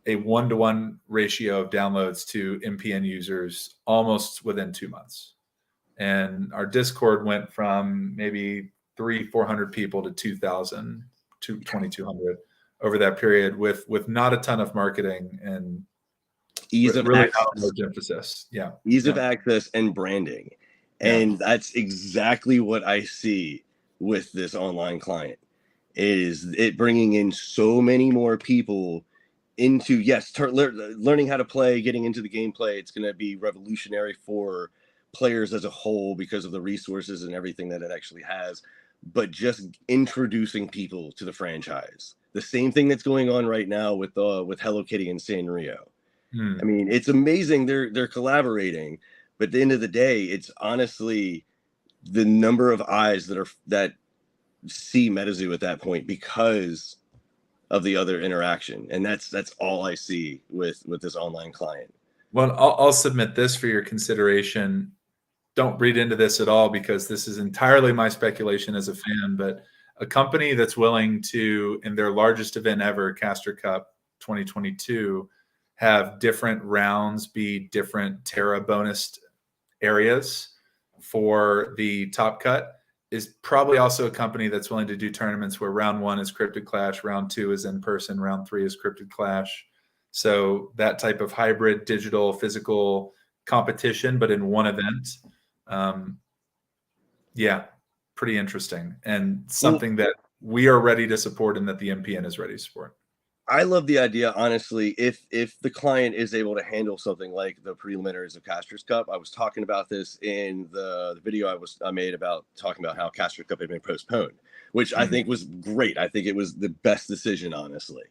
a 1-to-1 ratio of downloads to MPN users almost within 2 months. And our Discord went from maybe 300-400 people to 2,000 to 2,200 over that period with not a ton of marketing and ease of really access. Emphasis. Yeah. Ease of access and branding. And that's exactly what I see with this online client. Is it bringing in so many more people into, learning how to play, getting into the gameplay. It's going to be revolutionary for players as a whole because of the resources and everything that it actually has. But just introducing people to the franchise. The same thing that's going on right now with Hello Kitty and Sanrio. I mean, it's amazing they're collaborating. But at the end of the day, it's honestly the number of eyes that see MetaZoo at that point because of the other interaction, and that's all I see with this online client. Well, I'll submit this for your consideration. Don't read into this at all because this is entirely my speculation as a fan. But a company that's willing to, in their largest event ever, Caster Cup 2022, have different rounds be different Terra bonus areas for the top cut is probably also a company that's willing to do tournaments where round 1 is Cryptid Clash, round 2 is in person, round 3 is Cryptid Clash. So that type of hybrid digital physical competition, but in one event. Pretty interesting and something that we are ready to support and that the MPN is ready to support. I love the idea, honestly, if the client is able to handle something like the preliminaries of Caster's Cup. I was talking about this in the video I made about talking about how Caster's Cup had been postponed, which I think was great. I think it was the best decision, honestly.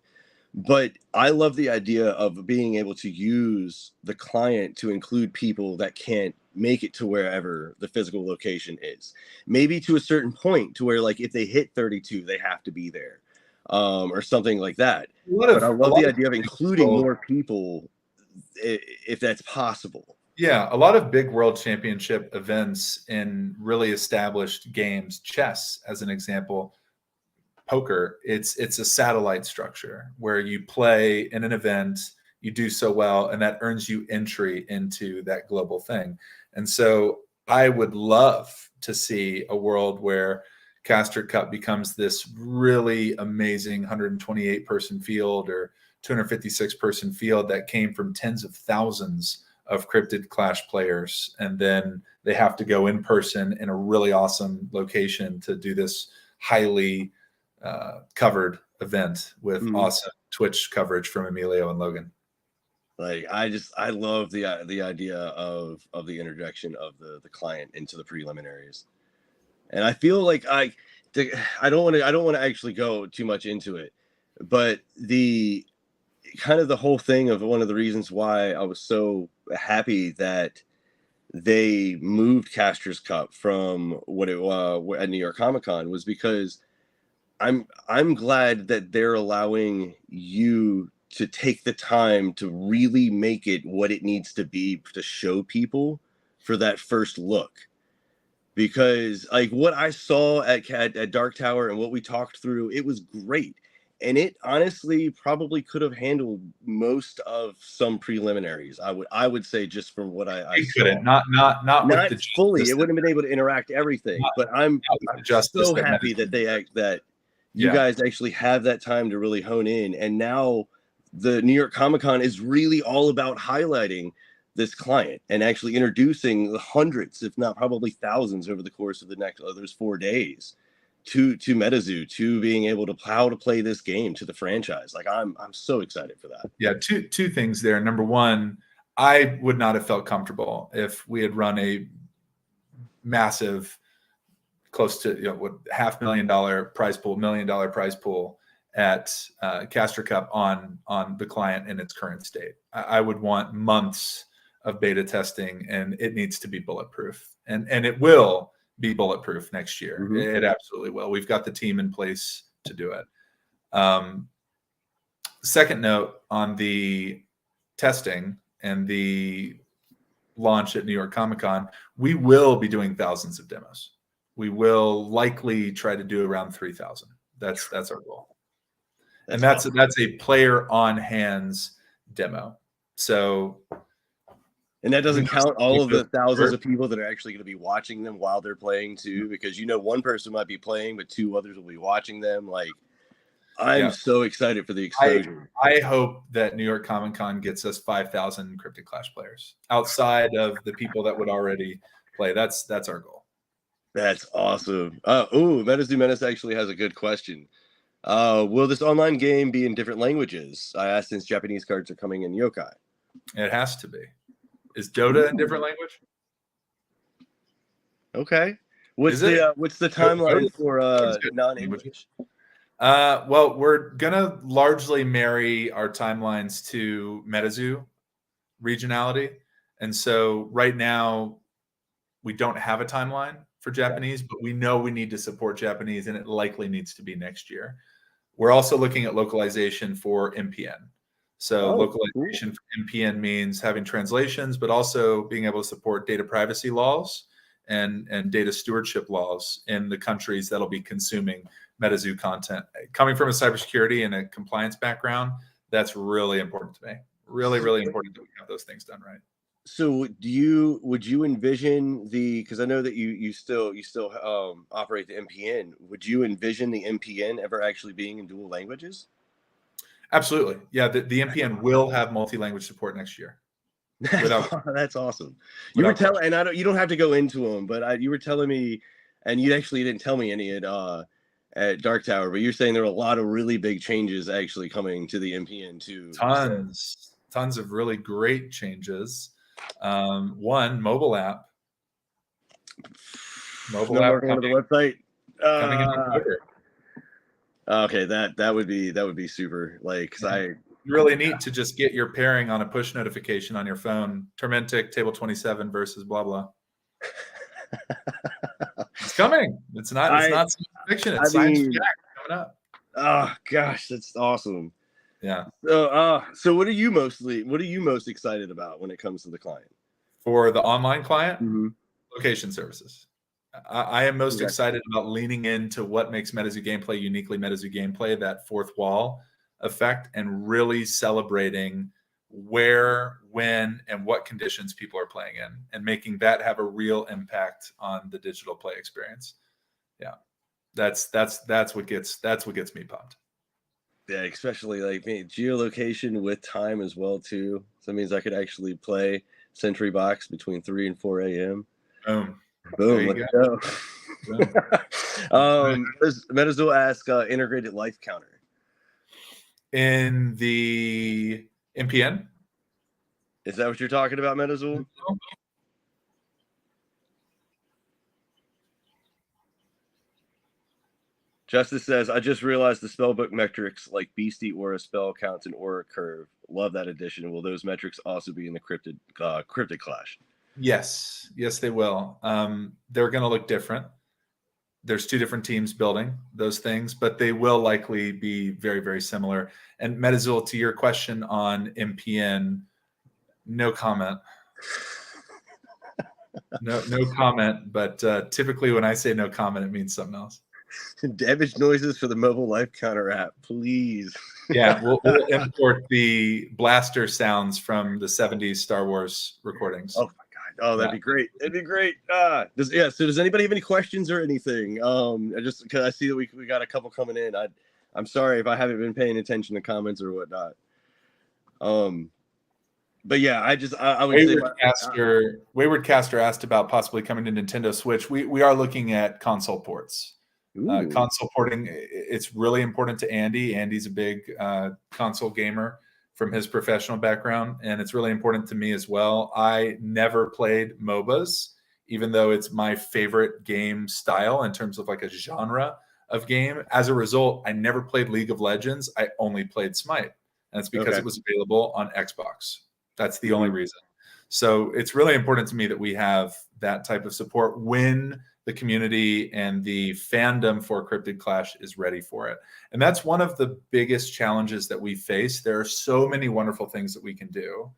But I love the idea of being able to use the client to include people that can't make it to wherever the physical location is. Maybe to a certain point to where, like, if they hit 32, they have to be there. Or something like that. But I love the idea of including more people if that's possible. Yeah, a lot of big world championship events in really established games, chess as an example, poker, it's a satellite structure where you play in an event, you do so well, and that earns you entry into that global thing. And so I would love to see a world where Caster Cup becomes this really amazing 128 person field or 256 person field that came from tens of thousands of Cryptid Clash players, and then they have to go in person in a really awesome location to do this highly covered event with awesome Twitch coverage from Emilio and Logan. Like I love the idea of the interjection of the client into the preliminaries, and I feel like I don't want to actually go too much into it, but the kind of the whole thing of one of the reasons why I was so happy that they moved Caster's Cup from what it at New York Comic Con was because I'm glad that they're allowing you to take the time to really make it what it needs to be to show people for that first look. Because like what I saw at Dark Tower and what we talked through, it was great. And it honestly probably could have handled most of some preliminaries. I would say just from what I saw. Couldn't, not with the fully. It wouldn't have been able to interact everything. But I'm so happy that that you guys actually have that time to really hone in. And now the New York Comic Con is really all about highlighting this client and actually introducing the hundreds, if not probably thousands, over the course of the next those 4 days to MetaZoo, to being able to how to play this game, to the franchise. Like I'm so excited for that. Yeah, two things there. Number one, I would not have felt comfortable if we had run a massive, close to what $500,000 prize pool, $1 million prize pool at Caster Cup on the client in its current state. I would want months of beta testing, and it needs to be bulletproof, and it will be bulletproof next year. It absolutely will. We've got the team in place to do it. Second note on the testing and the launch at New York Comic Con, we will be doing thousands of demos. We will likely try to do around 3,000. That's our goal. That's a player on hands demo. So, and that doesn't count all of the thousands of people that are actually going to be watching them while they're playing too, because one person might be playing, but two others will be watching them. Like, I'm so excited for the exposure. I hope that New York Comic Con gets us 5,000 Cryptid Clash players outside of the people that would already play. That's our goal. That's awesome. MetaZoo Menace actually has a good question. Will this online game be in different languages? I asked since Japanese cards are coming in yokai. It has to be. Is Dota in different language? Okay. What's the timeline for non-English? Well, we're gonna largely marry our timelines to MetaZoo regionality, and so right now we don't have a timeline for Japanese, but we know we need to support Japanese, and it likely needs to be next year. We're also looking at localization for MPN. So localization for MPN means having translations, but also being able to support data privacy laws and data stewardship laws in the countries that'll be consuming MetaZoo content. Coming from a cybersecurity and a compliance background, that's really important to me. Really, really important that we have those things done right. So would you envision because I know that you still operate the MPN, would you envision the MPN ever actually being in dual languages? Absolutely. Yeah, the MPN will have multi-language support next year. That's awesome. You were telling, and you don't have to go into them, but you were telling me, and you actually didn't tell me any at Dark Tower, but you're saying there are a lot of really big changes actually coming to the MPN too. Tons of really great changes. One, mobile app. Mobile app coming, on the website. Coming in October. Okay, that would be super. Like, because really neat to just get your pairing on a push notification on your phone. Turmentic table 27 versus blah blah. It's coming. It's not science fiction. It's science fact coming up. Oh gosh, that's awesome. Yeah. So what are you most excited about when it comes to the client? For the online client, Mm-hmm. location services. I am most Okay. excited about leaning into what makes MetaZoo gameplay uniquely MetaZoo gameplay, that fourth wall effect, and really celebrating where, when, and what conditions people are playing in, and making that have a real impact on the digital play experience. Yeah, that's what gets me pumped. Yeah, especially like geolocation with time as well too. So that means I could actually play Century Box between 3 and 4 a.m. Boom. Boom, let's go. MetaZoo ask integrated life counter. In the MPN? Is that what you're talking about, MetaZoo? Justice says, I just realized the spellbook metrics like Beastie Aura spell counts and Aura curve. Love that addition. Will those metrics also be in the Cryptid Clash? Yes, they will. They're going to look different. There's two different teams building those things, but they will likely be very, very similar. And MetaZoo, to your question on MPN, no comment. No comment. But typically, when I say no comment, it means something else. Damage noises for the mobile life counter app, please. Yeah, we'll import the blaster sounds from the 70s Star Wars recordings. Oh my god! Oh, that'd be great. That'd be great. So does anybody have any questions or anything? Just because I see that we got a couple coming in. I'm sorry if I haven't been paying attention to comments or whatnot. But yeah, I would say Wayward Caster asked about possibly coming to Nintendo Switch. We are looking at console ports. Console porting, it's really important to Andy. Andy's a big console gamer from his professional background, and it's really important to me as well. I never played MOBAs, even though it's my favorite game style in terms of like a genre of game. As a result, I never played League of Legends. I only played Smite, and it's because it was available on Xbox. That's the only reason. So it's really important to me that we have that type of support when the community and the fandom for Cryptid Clash is ready for it. And that's one of the biggest challenges that we face. There are so many wonderful things that we can do,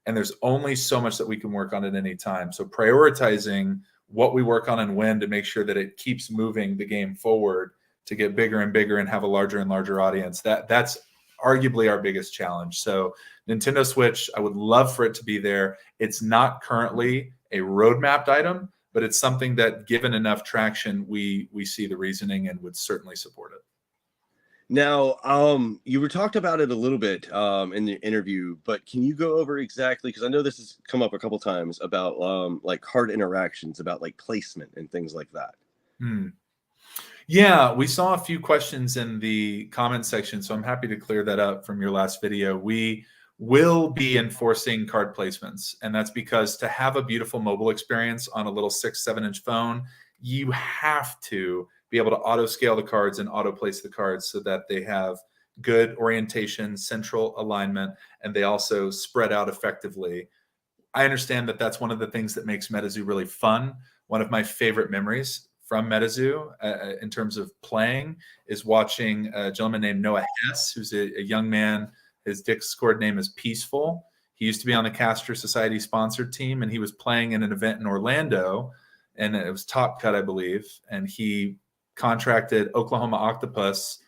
and there's only so much that we can work on at any time. So prioritizing what we work on and when to make sure that it keeps moving the game forward to get bigger and bigger and have a larger and larger audience. That's arguably our biggest challenge. So Nintendo Switch, I would love for it to be there. It's not currently a roadmapped item, but it's something that, given enough traction, we see the reasoning and would certainly support it. Now, you were talked about it a little bit in the interview, but can you go over exactly, because I know this has come up a couple times about like card interactions, about like placement and things like that. Yeah, we saw a few questions in the comment section, so I'm happy to clear that up from your last video. We will be enforcing card placements, and that's because to have a beautiful mobile experience on a little 6-7 inch phone, you have to be able to auto scale the cards and auto place the cards so that they have good orientation, central alignment, and they also spread out effectively. I understand that that's one of the things that makes MetaZoo really fun. One of my favorite memories from MetaZoo in terms of playing is watching a gentleman named Noah Hess, who's a young man. His Discord name is Peaceful. He used to be on the Caster Society sponsored team, and he was playing in an event in Orlando, and it was Top Cut, I believe, and he contracted Oklahoma Octopus,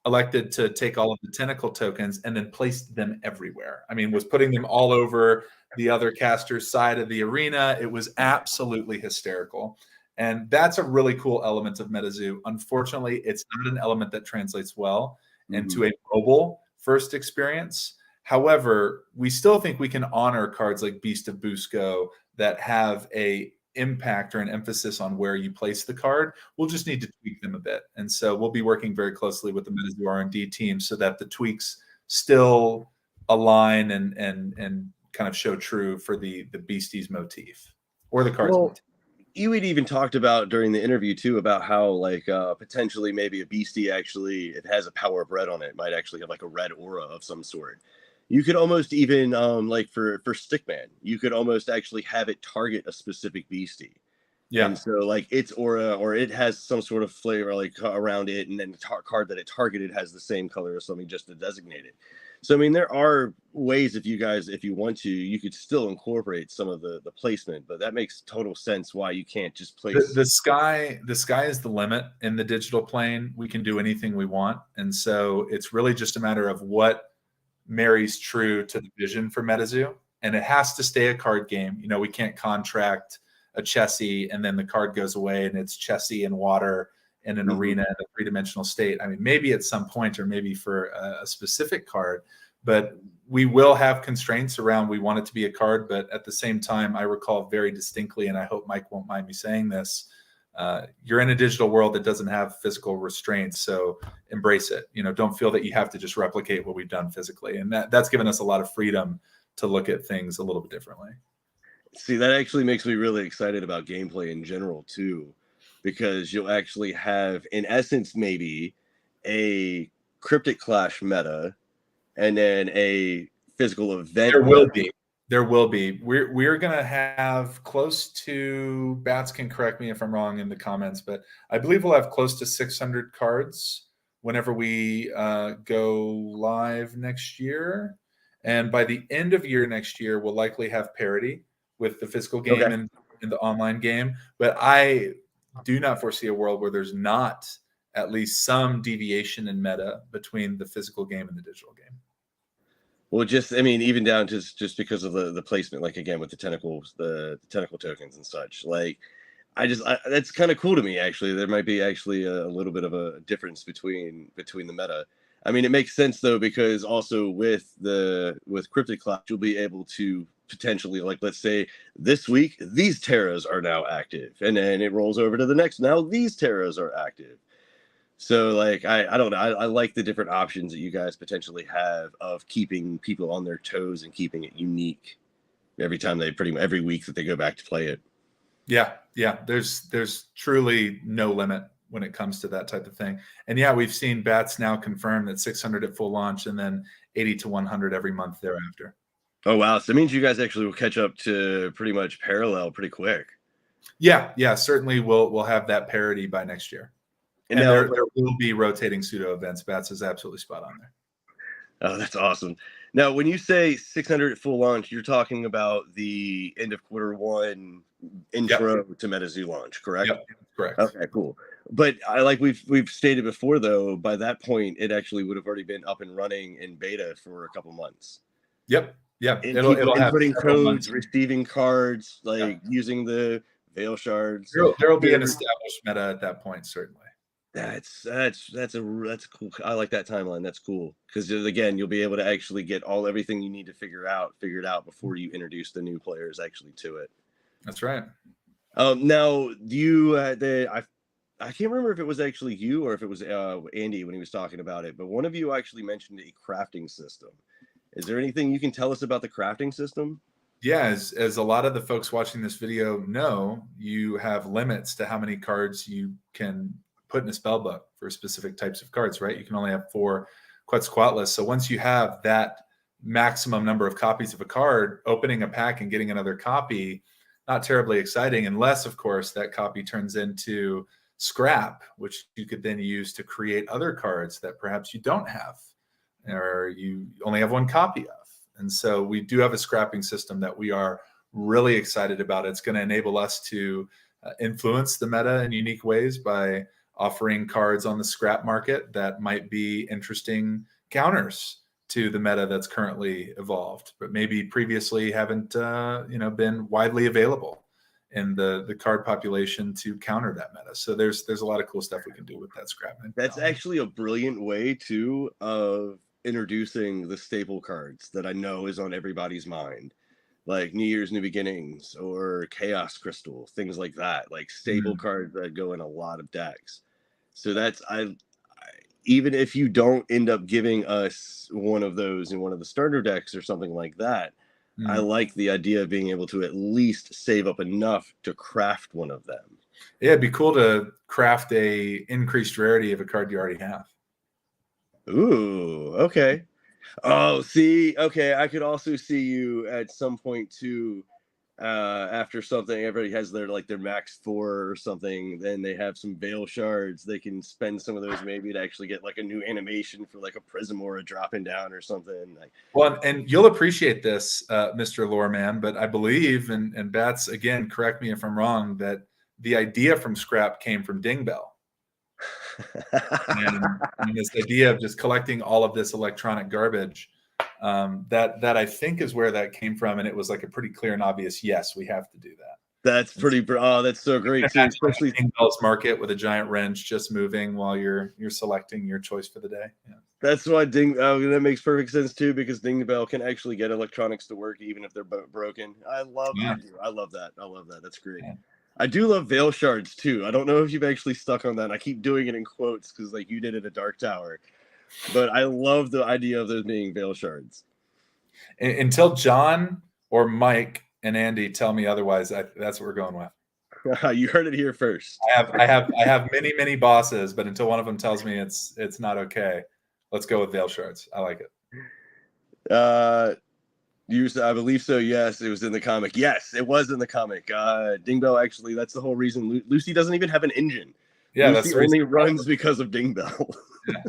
elected to take all of the tentacle tokens and then placed them everywhere. I mean, was putting them all over the other caster's side of the arena. It was absolutely hysterical. And that's a really cool element of MetaZoo. Unfortunately, it's not an element that translates well into a mobile first experience. However, we still think we can honor cards like Beast of Busco that have a impact or an emphasis on where you place the card. We'll just need to tweak them a bit. And so we'll be working very closely with the MetaZoo R&D team so that the tweaks still align and kind of show true for the Beasties motif or the cards motif. You had even talked about during the interview too about how like potentially maybe a beastie actually, it has a power of red on it, might actually have like a red aura of some sort. You could almost even like for Stickman, you could almost actually have it target a specific beastie. Yeah. And so like its aura or it has some sort of flavor like around it, and then the card that it targeted has the same color or something just to designate it. So I mean, there are ways if you want to, you could still incorporate some of the placement, but that makes total sense why you can't just place the sky is the limit in the digital plane. We can do anything we want, and so it's really just a matter of what marries true to the vision for MetaZoo, and it has to stay a card game. You know, we can't contract a chessy and then the card goes away and it's chessy in water in an arena in a three-dimensional state. I mean, maybe at some point, or maybe for a specific card, but we will have constraints around we want it to be a card. But at the same time, I recall very distinctly, and I hope Mike won't mind me saying this, you're in a digital world that doesn't have physical restraints, so embrace it. You know, don't feel that you have to just replicate what we've done physically, and that's given us a lot of freedom to look at things a little bit differently. See, that actually makes me really excited about gameplay in general too, because you'll actually have, in essence, maybe a Cryptid Clash meta, and then a physical event. There will be. We're gonna have close to, Bats can correct me if I'm wrong in the comments, but I believe we'll have close to 600 cards whenever we go live next year. And by the end of year next year, we'll likely have parity with the physical game and the online game. But I do not foresee a world where there's not at least some deviation in meta between the physical game and the digital game. Well, just, I mean, even down to just because of the placement, like again with the tentacles, the tentacle tokens and such. Like, that's kind of cool to me, actually. There might be actually a little bit of a difference between the meta. I mean, it makes sense though, because also with Cryptid Clash, you'll be able to potentially, like, let's say this week these terras are now active, and then it rolls over to the next. Now these terras are active. So, like, I don't know. I like the different options that you guys potentially have of keeping people on their toes and keeping it unique every time every week that they go back to play it. Yeah. There's truly no limit when it comes to that type of thing. And yeah, we've seen Bats now confirm that 600 at full launch and then 80 to 100 every month thereafter. Oh, wow. So that means you guys actually will catch up to pretty much parallel pretty quick. Yeah. Certainly we'll have that parity by next year. And now, there will be rotating pseudo events. Bats is absolutely spot on there. Oh, that's awesome. Now, when you say 600 at full launch, you're talking about the end of Q1 intro to MetaZoo launch, correct? Yep, correct. Okay, cool. But like we've stated before, though, by that point, it actually would have already been up and running in beta for a couple months. Yep. It'll have inputting codes, receiving cards, like using the Veil shards. There'll be an established meta at that point, certainly. That's cool. I like that timeline. That's cool, because again, you'll be able to actually get everything you need to figured out before you introduce the new players actually to it. That's right. Now, do you I can't remember if it was actually you or if it was Andy when he was talking about it, but one of you actually mentioned a crafting system. Is there anything you can tell us about the crafting system? Yeah, as a lot of the folks watching this video know, you have limits to how many cards you can put in a spell book for specific types of cards, right? You can only have 4 Quetzalcoatlus. So once you have that maximum number of copies of a card, opening a pack and getting another copy, not terribly exciting, unless, of course, that copy turns into scrap, which you could then use to create other cards that perhaps you don't have, or you only have 1 copy of. And so we do have a scrapping system that we are really excited about. It's going to enable us to influence the meta in unique ways by offering cards on the scrap market that might be interesting counters to the meta that's currently evolved, but maybe previously haven't been widely available in the card population to counter that meta. So there's a lot of cool stuff we can do with that scrap. That's actually a brilliant way too of introducing the staple cards that I know is on everybody's mind, like New Year's New Beginnings or Chaos Crystal, things like that, like staple cards that go in a lot of decks. So that's even if you don't end up giving us one of those in one of the starter decks or something like that, I like the idea of being able to at least save up enough to craft one of them. Yeah, it'd be cool to craft a increased rarity of a card you already have. Ooh, okay. Oh, see, okay. I could also see you at some point too after something, everybody has their max 4 or something, then they have some veil shards. They can spend some of those maybe to actually get like a new animation for like a prism or a dropping down or something. Like, well, and you'll appreciate this, Mr. Loreman, but I believe, and Bats, again, correct me if I'm wrong, that the idea from Scrap came from Dingbell. And this idea of just collecting all of this electronic garbage, that I think is where that came from. And it was like a pretty clear and obvious, yes, we have to do that. That's pretty. Oh, that's so great too. Especially Dingbell's market with a giant wrench just moving while you're selecting your choice for the day. Yeah. That's why that makes perfect sense too, because Dingbell can actually get electronics to work even if they're broken. I love that. I love that. I love that. That's great. Yeah. I do love veil shards too. I don't know if you've actually stuck on that. I keep doing it in quotes because like you did it at Dark Tower, but I love the idea of those being veil shards. Until John or Mike and Andy tell me otherwise, that's what we're going with. You heard it here first. I have many bosses, but until one of them tells me it's not okay, let's go with veil shards. I like it. I believe so. Yes, it was in the comic. Yes, it was in the comic. Dingbell, actually, that's the whole reason. Lucy doesn't even have an engine. Yeah, Lucy only runs because of Dingbell. Yeah.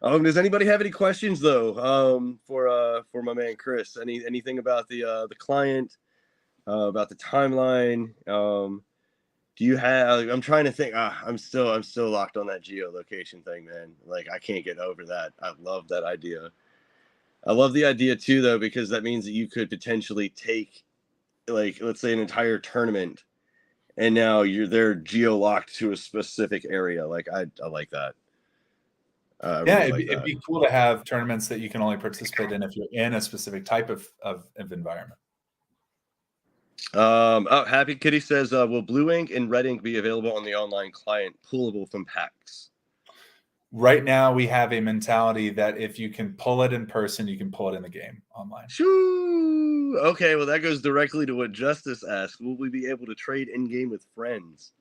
Does anybody have any questions though? For my man Chris, anything about the client, about the timeline? Do you have? I'm trying to think. I'm still locked on that geolocation thing, man. Like I can't get over that. I love that idea. I love the idea too, though, because that means that you could potentially take, like, let's say an entire tournament, and now they're geo-locked to a specific area. Like, I like that. It'd be cool to have tournaments that you can only participate in if you're in a specific type of environment. Happy Kitty says, will blue ink and red ink be available on the online client, pullable from packs? Right now, we have a mentality that if you can pull it in person, you can pull it in the game online. Shoo! Okay, well, that goes directly to what Justice asked. Will we be able to trade in-game with friends?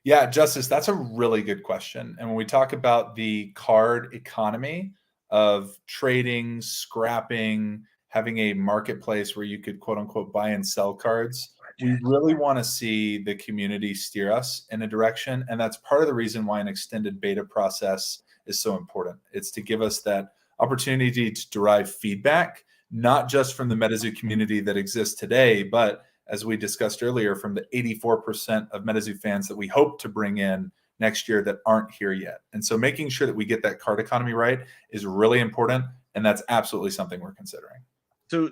Yeah, Justice, that's a really good question. And when we talk about the card economy of trading, scrapping, having a marketplace where you could quote unquote buy and sell cards, we really want to see the community steer us in a direction. And that's part of the reason why an extended beta process is so important. It's to give us that opportunity to derive feedback, not just from the MetaZoo community that exists today, but as we discussed earlier, from the 84% of MetaZoo fans that we hope to bring in next year that aren't here yet. And so making sure that we get that card economy right is really important. And that's absolutely something we're considering.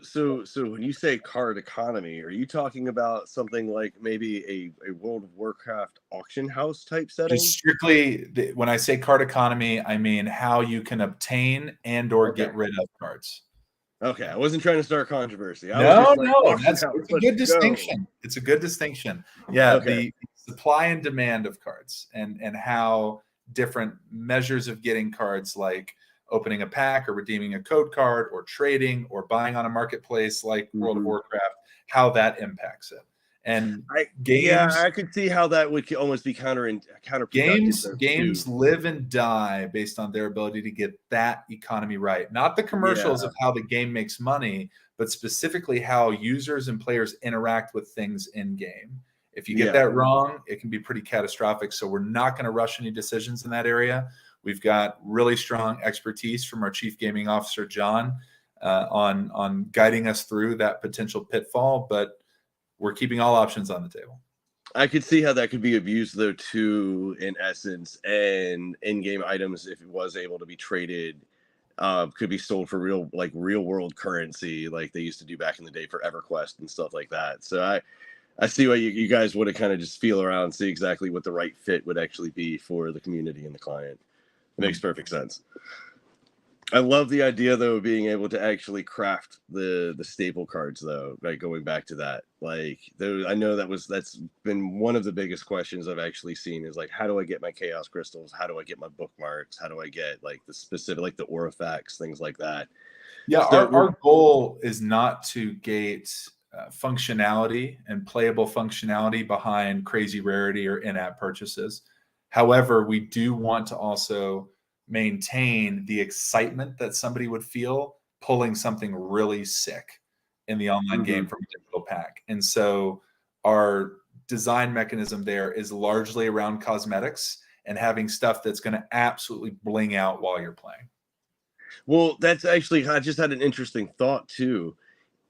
So when you say card economy, are you talking about something like maybe a World of Warcraft auction house type setting? Just strictly, when I say card economy, I mean how you can obtain and or get rid of cards. Okay, I wasn't trying to start controversy. No, it's a good distinction. It's a good distinction. Yeah, the supply and demand of cards and how different measures of getting cards, like opening a pack or redeeming a code card or trading or buying on a marketplace like World of Warcraft, how that impacts it. And I could see how that would almost be counterproductive. Games live and die based on their ability to get that economy right. Not the commercials of how the game makes money, but specifically how users and players interact with things in game. If you get that wrong, it can be pretty catastrophic. So we're not going to rush any decisions in that area. We've got really strong expertise from our Chief Gaming Officer, John, on guiding us through that potential pitfall, but we're keeping all options on the table. I could see how that could be abused, though, too, in essence, and in-game items, if it was able to be traded, could be sold for real world currency, like they used to do back in the day for EverQuest and stuff like that. So I see why you guys would have kind of just feel around, see exactly what the right fit would actually be for the community and the client. It makes perfect sense. I love the idea, though, of being able to actually craft the staple cards, though, like going back to that. Like, I know that's been one of the biggest questions I've actually seen is like, how do I get my chaos crystals? How do I get my bookmarks? How do I get like the specific, like the Aurifacts, things like that? Yeah, so our goal is not to gate functionality and playable functionality behind crazy rarity or in-app purchases. However, we do want to also maintain the excitement that somebody would feel pulling something really sick. in the online game from a digital pack. And so our design mechanism there is largely around cosmetics and having stuff that's going to absolutely bling out while you're playing. Well, that's actually, I just had an interesting thought too.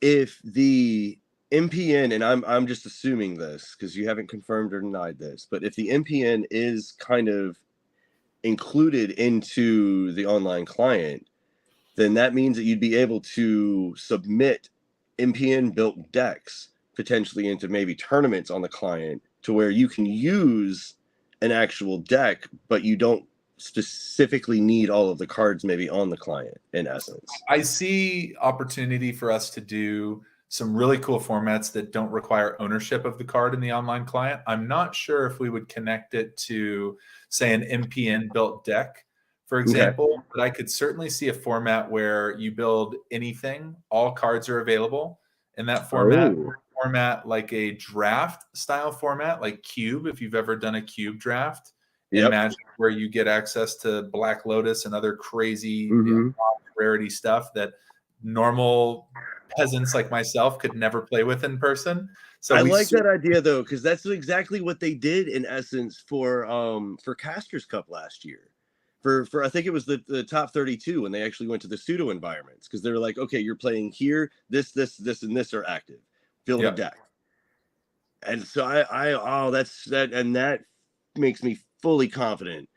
If the MPN, and I'm just assuming this because you haven't confirmed or denied this, but if the MPN is kind of included into the online client, then that means that you'd be able to submit MPN built decks potentially into maybe tournaments on the client to where you can use an actual deck, but you don't specifically need all of the cards maybe on the client in essence. I see opportunity for us to do some really cool formats that don't require ownership of the card in the online client. I'm not sure if we would connect it to, say, an MPN built deck, for example, but I could certainly see a format where you build anything, all cards are available in that format. Format like a draft style format, like Cube, if you've ever done a Cube draft in Magic, where you get access to Black Lotus and other crazy rarity stuff that normal peasants like myself could never play with in person. So I like that idea though, because that's exactly what they did in essence for Casters Cup last year. For I think it was the top 32 when they actually went to the pseudo environments, because they were like, okay, you're playing here, this, and this are active. Build a deck. And so that makes me fully confident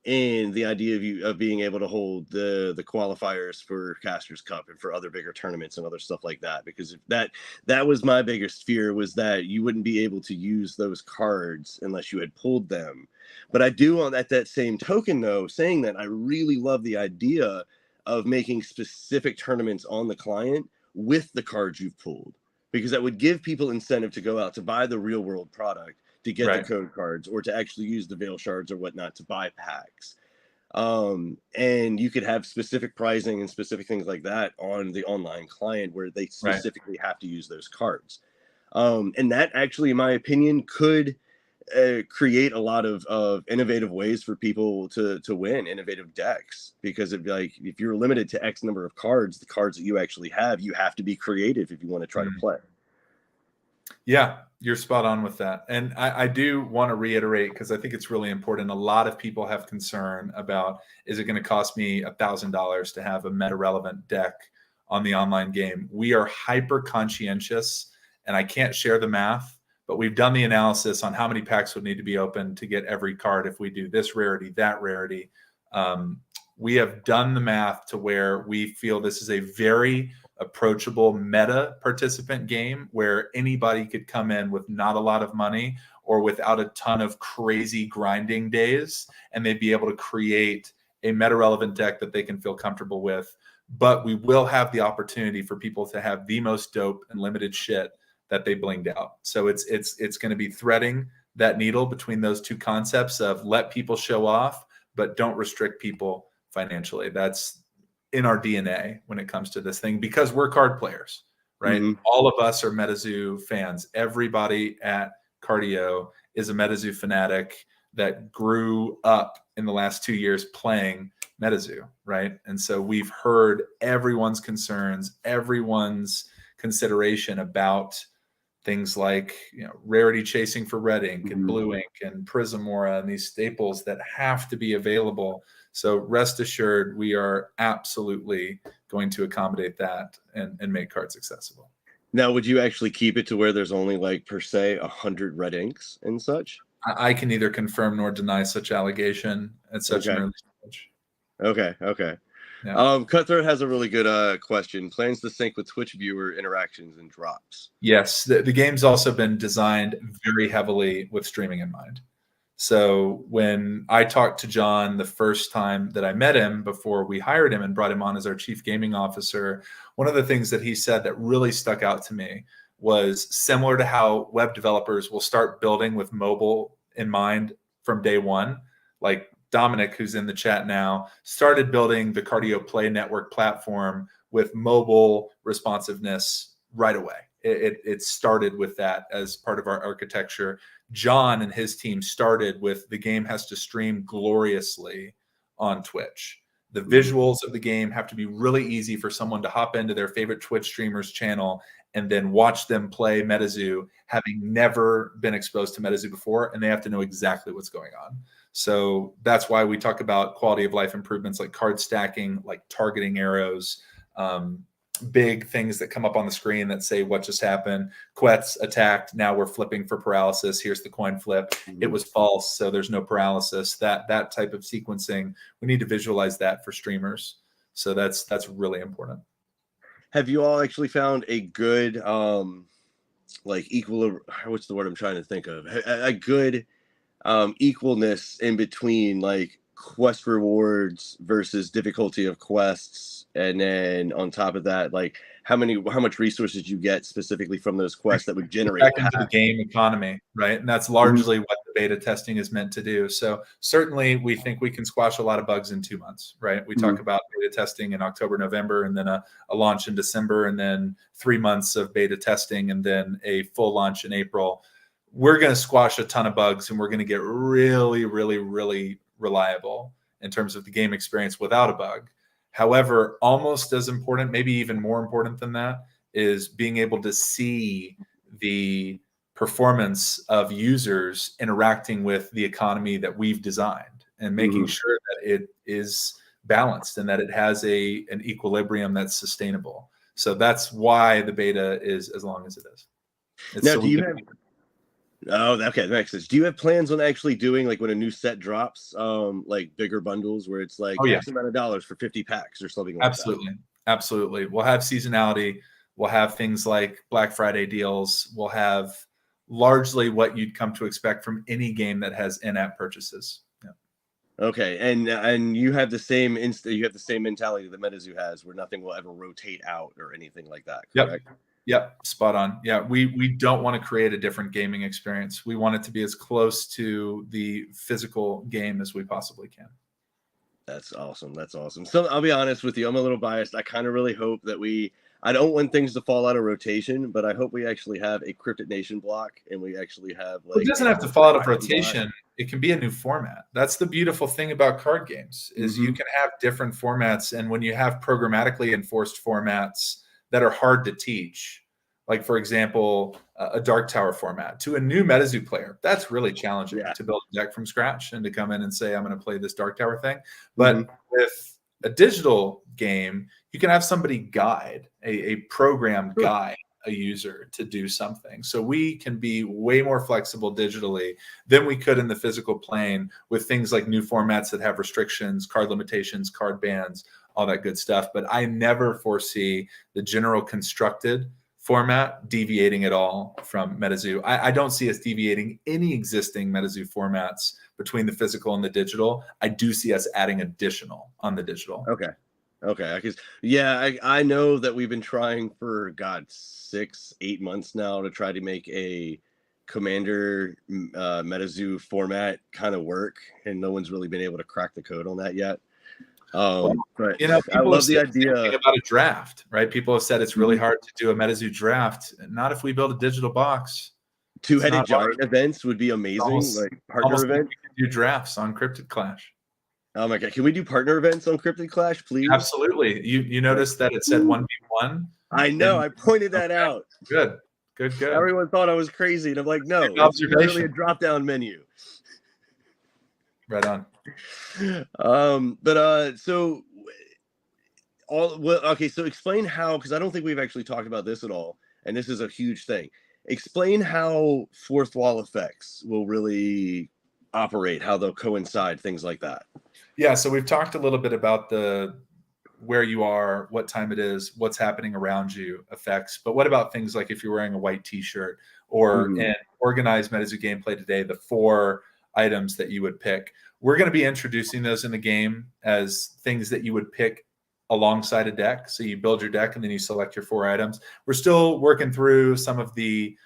in the idea of being able to hold the qualifiers for Casters Cup and for other bigger tournaments and other stuff like that. Because that was my biggest fear, was that you wouldn't be able to use those cards unless you had pulled them. But I do, on that same token though, saying that, I really love the idea of making specific tournaments on the client with the cards you've pulled, because that would give people incentive to go out to buy the real world product, to get the code cards, or to actually use the veil shards or whatnot to buy packs. And you could have specific pricing and specific things like that on the online client where they specifically have to use those cards. And that actually, in my opinion, could create a lot of innovative ways for people to win innovative decks, because it'd be like, if you're limited to X number of cards, the cards that you actually have, you have to be creative if you want to try to play. Yeah, you're spot on with that. And I do want to reiterate, because I think it's really important. A lot of people have concern about, is it going to cost me $1,000 to have a meta relevant deck on the online game? We are hyper conscientious, and I can't share the math, but we've done the analysis on how many packs would need to be open to get every card if we do this rarity, that rarity. We have done the math to where we feel this is a very approachable meta participant game where anybody could come in with not a lot of money or without a ton of crazy grinding days, and they'd be able to create a meta relevant deck that they can feel comfortable with. But we will have the opportunity for people to have the most dope and limited shit that they blinged out. So it's going to be threading that needle between those two concepts of let people show off, but don't restrict people financially. That's in our DNA when it comes to this thing, because we're card players, right? All of us are MetaZoo fans. Everybody at Cardio is a MetaZoo fanatic that grew up in the last 2 years playing MetaZoo, right? And so we've heard everyone's concerns, everyone's consideration about things like, rarity chasing for red ink and blue ink and Prism Aura and these staples that have to be available. So rest assured, we are absolutely going to accommodate that and make cards accessible. Now, would you actually keep it to where there's only like per se 100 red inks and such? I can neither confirm nor deny such allegation at such an early stage. Okay. Yeah. Cutthroat has a really good question. Plans to sync with Twitch viewer interactions and drops. Yes, the game's also been designed very heavily with streaming in mind. So when I talked to John the first time that I met him before we hired him and brought him on as our chief gaming officer, one of the things that he said that really stuck out to me was similar to how web developers will start building with mobile in mind from day one. Like Dominic, who's in the chat now, started building the Cardio Play Network platform with mobile responsiveness right away. It started with that as part of our architecture. John and his team started with the game has to stream gloriously on Twitch. The visuals of the game have to be really easy for someone to hop into their favorite Twitch streamer's channel and then watch them play MetaZoo, having never been exposed to MetaZoo before, and they have to know exactly what's going on. So that's why we talk about quality of life improvements like card stacking, like targeting arrows, big things that come up on the screen that say what just happened. Quetz attacked. Now we're flipping for paralysis. Here's the coin flip. It was false, so there's no paralysis. That type of sequencing, we need to visualize that for streamers. So that's really important. Have you all actually found a good like what's the word I'm trying to think of? A good equalness in between like quest rewards versus difficulty of quests, and then on top of that, like how much resources you get specifically from those quests that would generate back into the game economy, right? And that's largely what the beta testing is meant to do. So certainly we think we can squash a lot of bugs in 2 months, right? We talk about beta testing in October, November, and then a launch in December, and then 3 months of beta testing, and then a full launch in April. We're going to squash a ton of bugs, and we're going to get really, really, really reliable in terms of the game experience without a bug. However, almost as important, maybe even more important than that, is being able to see the performance of users interacting with the economy that we've designed, and making sure that it is balanced and that it has an equilibrium that's sustainable. So that's why the beta is as long as it is. Now, do you have... Oh, okay, that makes sense. Do you have plans on actually doing, like, when a new set drops, like bigger bundles where it's like X amount of dollars for 50 packs or something like that? Absolutely. We'll have seasonality. We'll have things like Black Friday deals. We'll have largely what you'd come to expect from any game that has in-app purchases. Yeah. Okay, and you have the same you have the same mentality that MetaZoo has, where nothing will ever rotate out or anything like that, correct? Yep, spot on. Yeah, we don't want to create a different gaming experience. We want it to be as close to the physical game as we possibly can. That's awesome. That's awesome. So I'll be honest with you, I'm a little biased. I kind of really hope that I don't want things to fall out of rotation, but I hope we actually have a Cryptid Nation block, and we actually have like... It doesn't have to fall out of rotation. It can be a new format. That's the beautiful thing about card games, is you can have different formats. And when you have programmatically enforced formats that are hard to teach, like, for example, a Dark Tower format to a new MetaZoo player, that's really challenging to build a deck from scratch and to come in and say, I'm going to play this Dark Tower thing. But with a digital game, you can have somebody guide, a program guide a user to do something. So we can be way more flexible digitally than we could in the physical plane, with things like new formats that have restrictions, card limitations, card bans, all that good stuff. But I never foresee the general constructed format deviating at all from MetaZoo. I don't see us deviating any existing MetaZoo formats between the physical and the digital. I do see us adding additional on the digital. Okay. Because I know that we've been trying for 6-8 months now to try to make a Commander MetaZoo format kind of work, and no one's really been able to crack the code on that yet. But I love the idea about a draft, right? People have said it's really hard to do a MetaZoo draft. Not if we build a digital box. Two-headed giant events would be amazing. Like partner events. We can do drafts on Cryptid Clash. Oh my god! Can we do partner events on Cryptid Clash, please? Absolutely. You noticed that it said 1v1? I know. I pointed that out. Good. Everyone thought I was crazy, and I'm like, no, it's literally a drop-down menu. Right on. So explain how, because I don't think we've actually talked about this at all, and this is a huge thing. Explain how fourth wall effects will really operate, how they'll coincide, things like that. Yeah, so we've talked a little bit about where you are, what time it is, what's happening around you effects. But what about things like if you're wearing a white t-shirt, or in organized MetaZoo gameplay today, the 4 items that you would pick? We're going to be introducing those in the game as things that you would pick alongside a deck. So you build your deck and then you select your 4 items. We're still working through some of the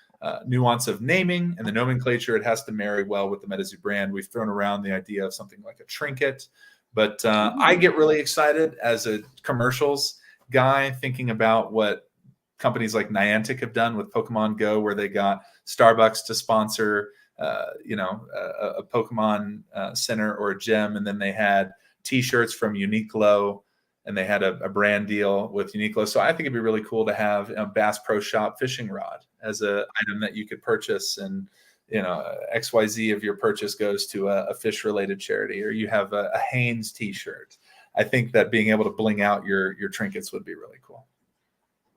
nuance of naming and the nomenclature. It has to marry well with the MetaZoo brand. We've thrown around the idea of something like a trinket. But I get really excited as a commercials guy thinking about what companies like Niantic have done with Pokemon Go, where they got Starbucks to sponsor a Pokemon center or a gym, and then they had T-shirts from Uniqlo, and they had a brand deal with Uniqlo. So I think it'd be really cool to have a Bass Pro Shop fishing rod as an item that you could purchase, and XYZ of your purchase goes to a fish-related charity, or you have a Hanes T-shirt. I think that being able to bling out your trinkets would be really cool.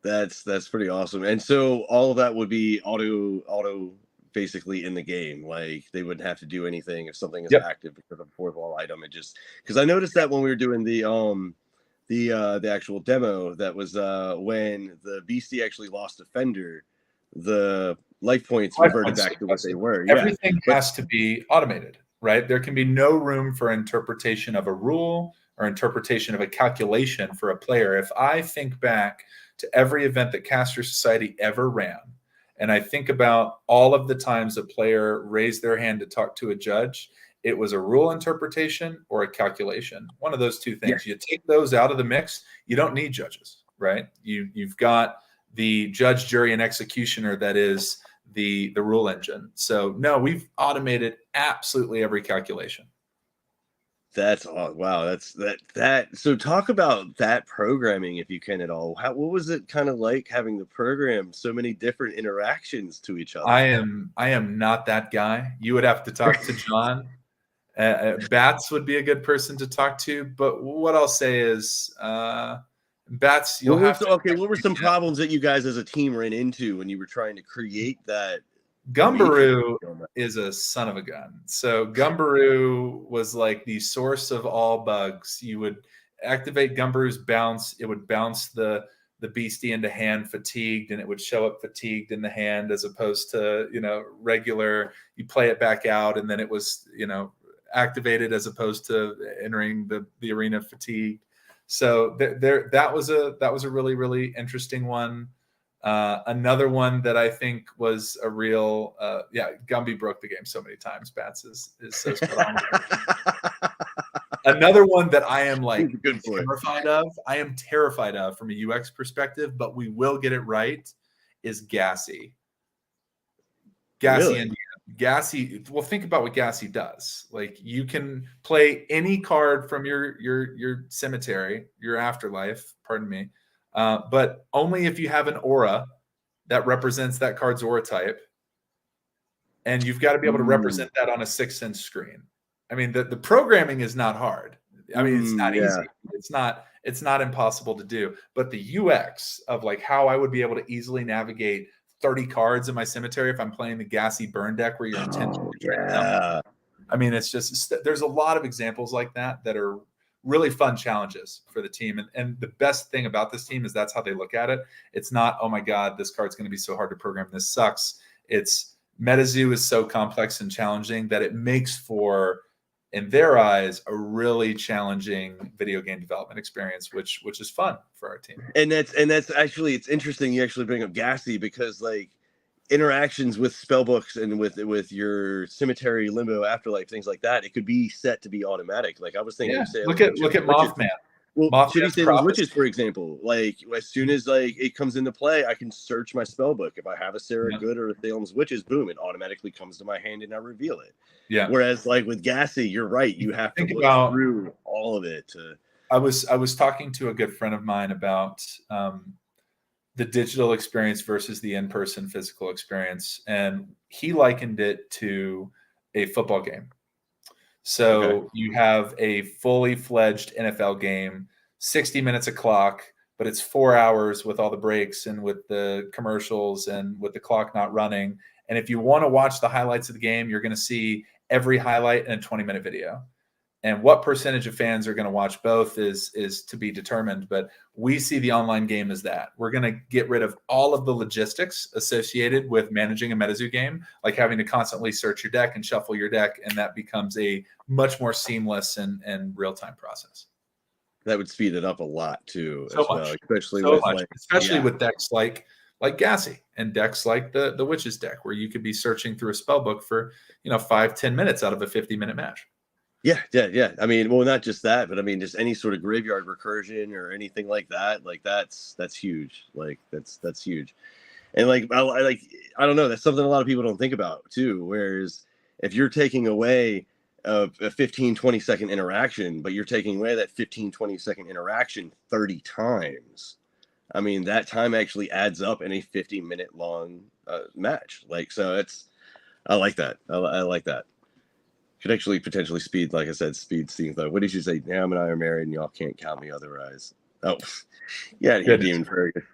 That's pretty awesome. And so all of that would be auto basically in the game. Like they wouldn't have to do anything if something is active because of a fourth wall item. It just, because I noticed that when we were doing the actual demo, that was when the beastie actually lost a fender, the life points reverted back to what they were. Everything has to be automated, right? There can be no room for interpretation of a rule or interpretation of a calculation for a player. If I think back to every event that Caster Society ever ran, and I think about all of the times a player raised their hand to talk to a judge, it was a rule interpretation or a calculation. One of those two things. You take those out of the mix, you don't need judges, right? You've got the judge, jury, and executioner that is the rule engine. So no, we've automated absolutely every calculation. That's wow. That's that. So talk about that programming, if you can at all. What was it kind of like having to program so many different interactions to each other? I am not that guy. You would have to talk to John. Bats would be a good person to talk to. But what I'll say is, Bats. What were some problems that you guys as a team ran into when you were trying to create that? Gumbaroo is a son of a gun. So Gumbaroo was like the source of all bugs. You would activate Gumbaroo's bounce. It would bounce the beastie into hand fatigued, and it would show up fatigued in the hand, as opposed to, regular, you play it back out and then it was, activated, as opposed to entering the arena fatigued. So that was a really, really interesting one. Another one that I think was a real, Gumby broke the game so many times. Bats is so strong. Another one that I am terrified of. I am terrified of from a UX perspective, but we will get it right. Is Gassy. Really? And Gassy. Well, think about what Gassy does. Like, you can play any card from your cemetery, your afterlife. Pardon me. But only if you have an aura that represents that card's aura type. And you've got to be able to represent that on a 6-inch screen. I mean, the programming is not hard. I mean, it's not easy. It's not impossible to do. But the UX of like how I would be able to easily navigate 30 cards in my cemetery if I'm playing the Gassy burn deck where you're intentionally them. I mean, it's just, there's a lot of examples like that are really fun challenges for the team. And the best thing about this team is that's how they look at it. It's not, oh my God, this card's going to be so hard to program, this sucks. It's MetaZoo is so complex and challenging that it makes for, in their eyes, a really challenging video game development experience, which is fun for our team. And that's actually, it's interesting you actually bring up Gassy, because like interactions with spellbooks and with your cemetery, limbo, afterlife, things like that, it could be set to be automatic. Like I was thinking, look at Mothman. Well, Shitty Salem's Witches, for example, like as soon as like it comes into play, I can search my spell book. If I have a Sarah Good or a Salem's Witches, boom, it automatically comes to my hand and I reveal it. Yeah. Whereas like with Gassy, you're right, you have to look through all of it. I was talking to a good friend of mine about the digital experience versus the in-person physical experience, and he likened it to a football game. So you have a fully fledged NFL game, 60 minutes a clock, but it's 4 hours with all the breaks and with the commercials and with the clock not running. And if you want to watch the highlights of the game, you're going to see every highlight in a 20-minute video. And what percentage of fans are going to watch both is to be determined. But we see the online game as that. We're going to get rid of all of the logistics associated with managing a MetaZoo game, like having to constantly search your deck and shuffle your deck. And that becomes a much more seamless and real-time process. That would speed it up a lot too, especially with decks like Gassy and decks like the Witches deck, where you could be searching through a spell book for 5-10 minutes out of a 50-minute match. Yeah. I mean, well, not just that, but I mean, just any sort of graveyard recursion or anything like that. Like that's huge. Like that's huge. And like I don't know, that's something a lot of people don't think about too. Whereas if you're taking away a 15-20 second interaction, but you're taking away that 15-20 second interaction 30 times. I mean, that time actually adds up in a 50-minute long match. Like, so it's, I like that. I like that. Could actually potentially speed, like I said, speed Steam though. What did you say? Damn, and I are married, and y'all can't count me otherwise. Oh, yeah, here, Demon Fergus.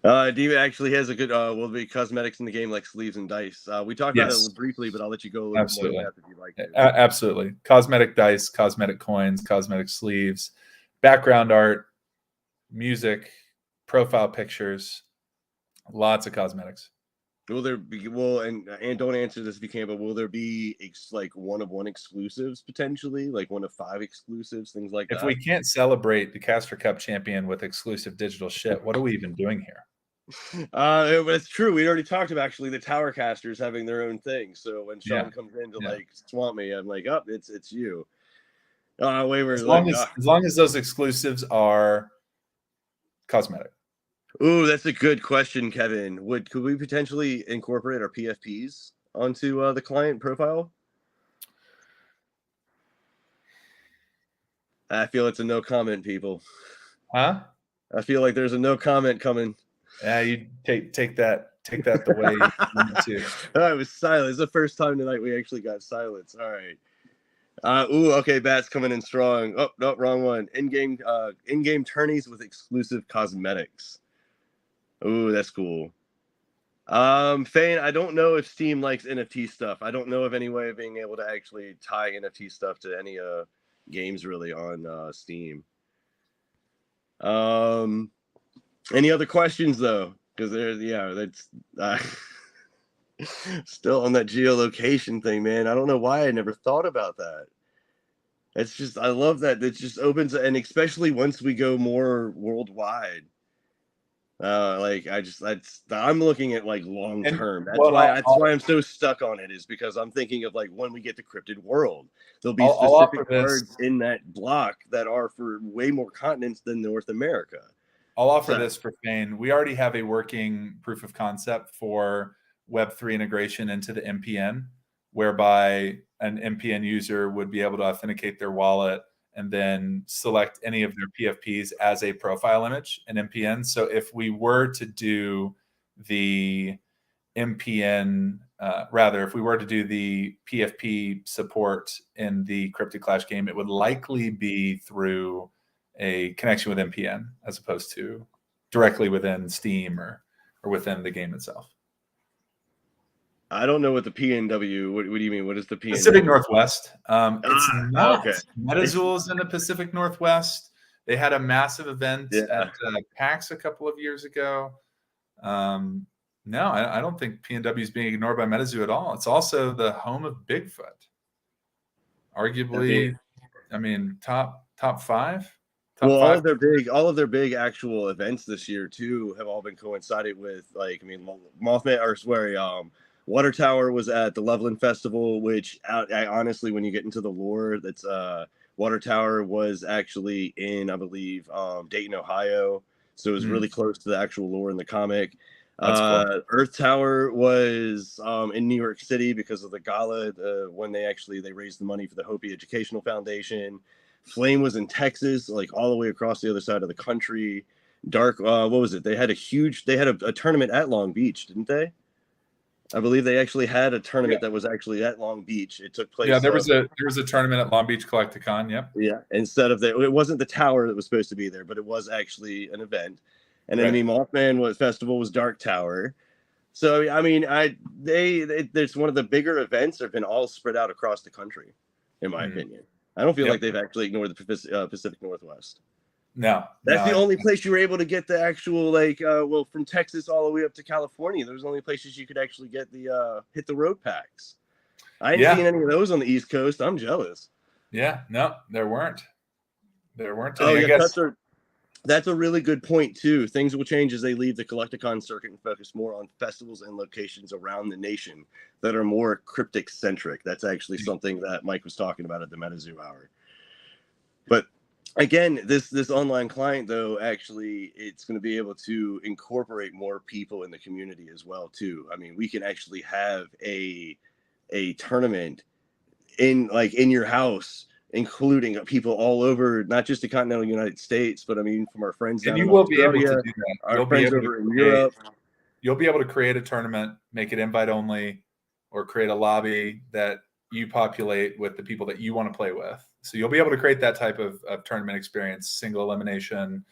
Demon actually has a good. Will be cosmetics in the game like sleeves and dice. We talked about it briefly, but I'll let you go a little more in depth if you'd like to. Absolutely, cosmetic dice, cosmetic coins, cosmetic sleeves, background art, music, profile pictures, lots of cosmetics. Will there be, and don't answer this if you can, but will there be like one-of-one exclusives potentially, like 1 of 5 exclusives, things like that? If we can't celebrate the Caster Cup champion with exclusive digital shit, what are we even doing here? It's true. We already talked about actually the tower casters having their own thing. So when Sean comes in to like swamp me, I'm like, oh, it's you. As long as those exclusives are cosmetic. Ooh, that's a good question, Kevin. Could we potentially incorporate our PFPs onto the client profile? I feel it's a no comment, people. Huh? I feel like there's a no comment coming. Yeah, you take that the way you want to. I was silent. It's the first time tonight we actually got silence. All right. Okay, Bat's coming in strong. Oh, no, wrong one. In-game tourneys with exclusive cosmetics. Ooh, that's cool. Fane, I don't know if Steam likes NFT stuff. I don't know of any way of being able to actually tie NFT stuff to any games really on Steam. Any other questions though? Because that's still on that geolocation thing, man. I don't know why I never thought about that. It's just, I love that. It just opens, and especially once we go more worldwide. I'm looking at like long term. That's why I'm so stuck on it, is because I'm thinking of like when we get to Cryptid World, there'll be specific cards in that block that are for way more continents than North America. I'll offer this for Fane. We already have a working proof of concept for Web3 integration into the MPN, whereby an MPN user would be able to authenticate their wallet and then select any of their PFPs as a profile image in MPN. So if we were to do the MPN, if we were to do the PFP support in the Cryptid Clash game, it would likely be through a connection with MPN as opposed to directly within Steam or within the game itself. I don't know what the PNW. What do you mean? What is the PNW? Pacific Northwest. It's not. Okay. MetaZoo is in the Pacific Northwest. They had a massive event at PAX a couple of years ago. No, I don't think PNW is being ignored by MetaZoo at all. It's also the home of Bigfoot. Arguably, top 5. All of their big actual events this year too have all been coincided with Mothman, Water Tower was at the Loveland Festival, which I honestly, when you get into the lore, that's Water Tower was actually in, I believe, Dayton, Ohio. So it was really close to the actual lore in the comic. Cool. Earth Tower was in New York City because of the gala when they raised the money for the Hopi Educational Foundation. Flame was in Texas, like all the way across the other side of the country. Dark, what was it? They had a tournament at Long Beach, didn't they? I believe they actually had a tournament that was actually at Long Beach. It took place. Yeah, there was a tournament at Long Beach Collecticon. Yep. Yeah, instead of it wasn't the tower that was supposed to be there, but it was actually an event. And then Mothman festival was Dark Tower. So there's one of the bigger events have been all spread out across the country, in my opinion. I don't feel like they've actually ignored the Pacific Northwest. No, that's the only place you were able to get the actual from Texas all the way up to California. Those are the only places you could actually get the hit the road packs. I ain't seen any of those on the East Coast. I'm jealous. Yeah, no, there weren't. Oh, yeah, that's a really good point too. Things will change as they leave the Collecticon circuit and focus more on festivals and locations around the nation that are more cryptic centric. That's actually something that Mike was talking about at the MetaZoo Hour. But again, this online client, though, actually, it's going to be able to incorporate more people in the community as well, too. I mean, we can actually have a a tournament in your house, including people all over, not just the continental United States, but I mean from our friends And down you in will be able to Australia, do that. our You'll be friends able to over in create, Europe. you'll be able to create a tournament, make it invite only, or create a lobby that you populate with the people that you want to play with. So you'll be able to create that type of tournament experience, single elimination,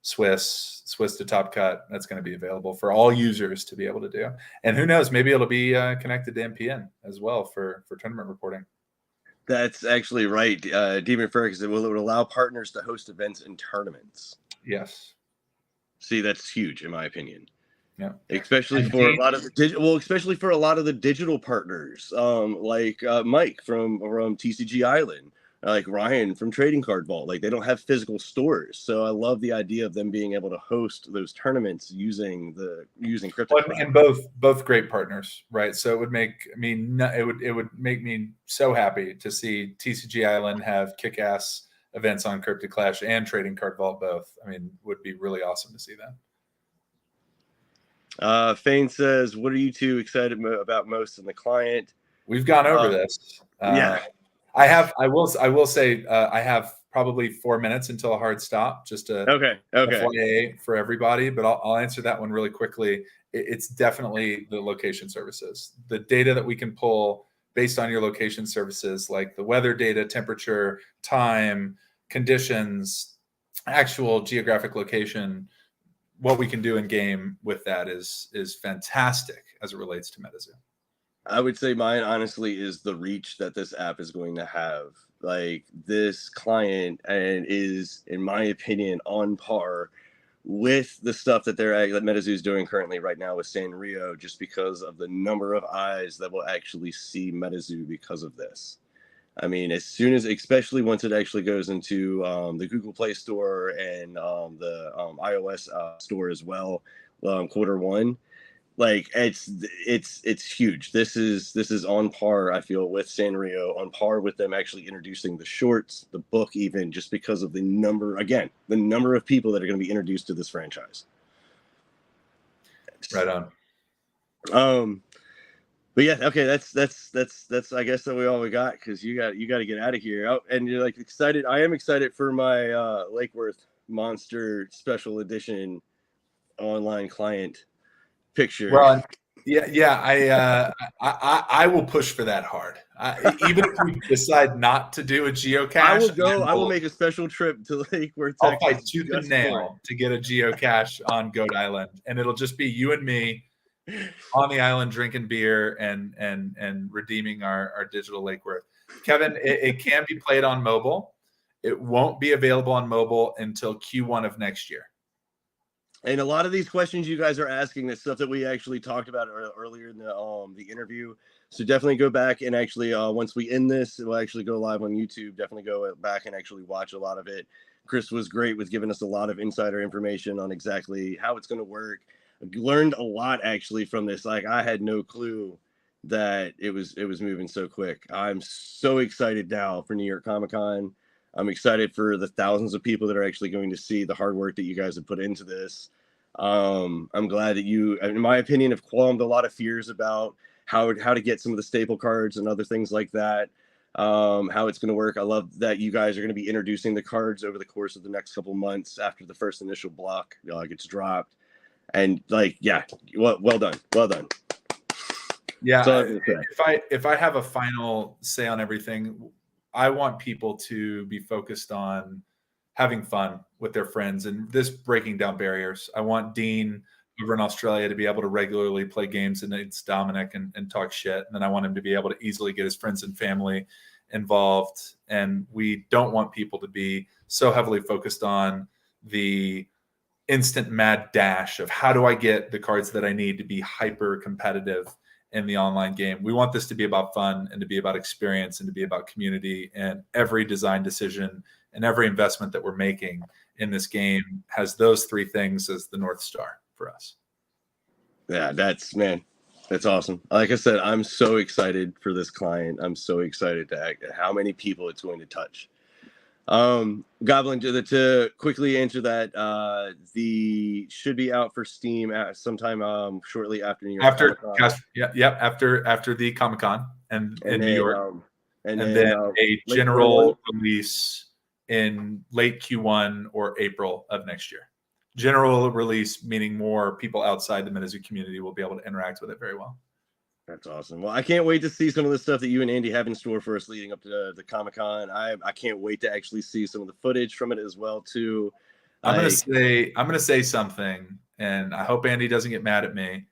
Swiss to top cut. That's going to be available for all users to be able to do. And who knows, maybe it'll be connected to MPN as well for tournament reporting. That's actually right. Demon Ferguson, it would allow partners to host events and tournaments. Yes. See, that's huge in my opinion. Yeah. Especially for a lot of the especially for a lot of the digital partners, like Mike from TCG Island, like Ryan from Trading Card Vault. Like they don't have physical stores, so I love the idea of them being able to host those tournaments using Cryptid Clash. And both great partners, right? So it would make it would make me so happy to see TCG Island have kick-ass events on Cryptid Clash and Trading Card Vault both. I mean, would be really awesome to see that. Fane says, "What are you two excited about most in the client?" We've gone over this. Yeah, I will say I have probably 4 minutes until a hard stop. Just a FYI for everybody, but I'll answer that one really quickly. It's definitely the location services, the data that we can pull based on your location services, like the weather data, temperature, time, conditions, actual geographic location. What we can do in game with that is fantastic as it relates to MetaZoo. I would say mine honestly is the reach that this app is going to have. Like this client and is, in my opinion, on par with the stuff that MetaZoo is doing currently right now with Sanrio, just because of the number of eyes that will actually see MetaZoo because of this. I mean, especially once it actually goes into the Google Play Store and the iOS store as well, Q1, like it's huge. This is on par, I feel, with Sanrio, on par with them actually introducing the shorts, the book, even just because of the number of people that are going to be introduced to this franchise. Right on. But yeah, okay, that's I guess that all we got, because you got to get out of here. Oh, and you're like excited. I am excited for my Lake Worth Monster Special Edition online client picture. Well, yeah. I will push for that hard. Even if we decide not to do a geocache, I will go. I will make a special trip to Lake Worth, Texas. I'll fight tooth and nail to get a geocache on Goat Island, and it'll just be you and me on the island drinking beer and redeeming our digital Lake Worth. Kevin, it can be played on mobile. It won't be available on mobile until Q1 of next year. And a lot of these questions you guys are asking is stuff that we actually talked about earlier in the interview. So definitely go back and actually, once we end this, we'll actually go live on YouTube. Definitely go back and actually watch a lot of it. Chris was great with giving us a lot of insider information on exactly how it's going to work. Learned a lot actually from this. Like I had no clue that it was moving so quick. I'm so excited now for New York Comic Con. I'm excited for the thousands of people that are actually going to see the hard work that you guys have put into this. I'm glad that you, in my opinion, have qualmed a lot of fears about how to get some of the staple cards and other things like that, how it's going to work. I love that you guys are going to be introducing the cards over the course of the next couple months after the first initial block gets dropped. And like, yeah, well done. Yeah, if I have a final say on everything, I want people to be focused on having fun with their friends and this breaking down barriers. I want Dean over in Australia to be able to regularly play games against Dominic and talk shit. And then I want him to be able to easily get his friends and family involved. And we don't want people to be so heavily focused on the instant mad dash of how do I get the cards that I need to be hyper competitive in the online game. We want this to be about fun and to be about experience and to be about community, and every design decision and every investment that we're making in this game has those three things as the North Star for us. Yeah, that's awesome. Like I said, I'm so excited for this client. I'm so excited to how many people it's going to touch. Goblin, to quickly answer that, the should be out for Steam at sometime shortly after New York Comic-Con. After the Comic-Con and in New then York, and then a late general release in late Q1 or April of next year. General release meaning more people outside the MetaZoo community will be able to interact with it very well. That's awesome. Well, I can't wait to see some of the stuff that you and Andy have in store for us leading up to the Comic-Con. I can't wait to actually see some of the footage from it as well too. I'm gonna say something, and I hope Andy doesn't get mad at me.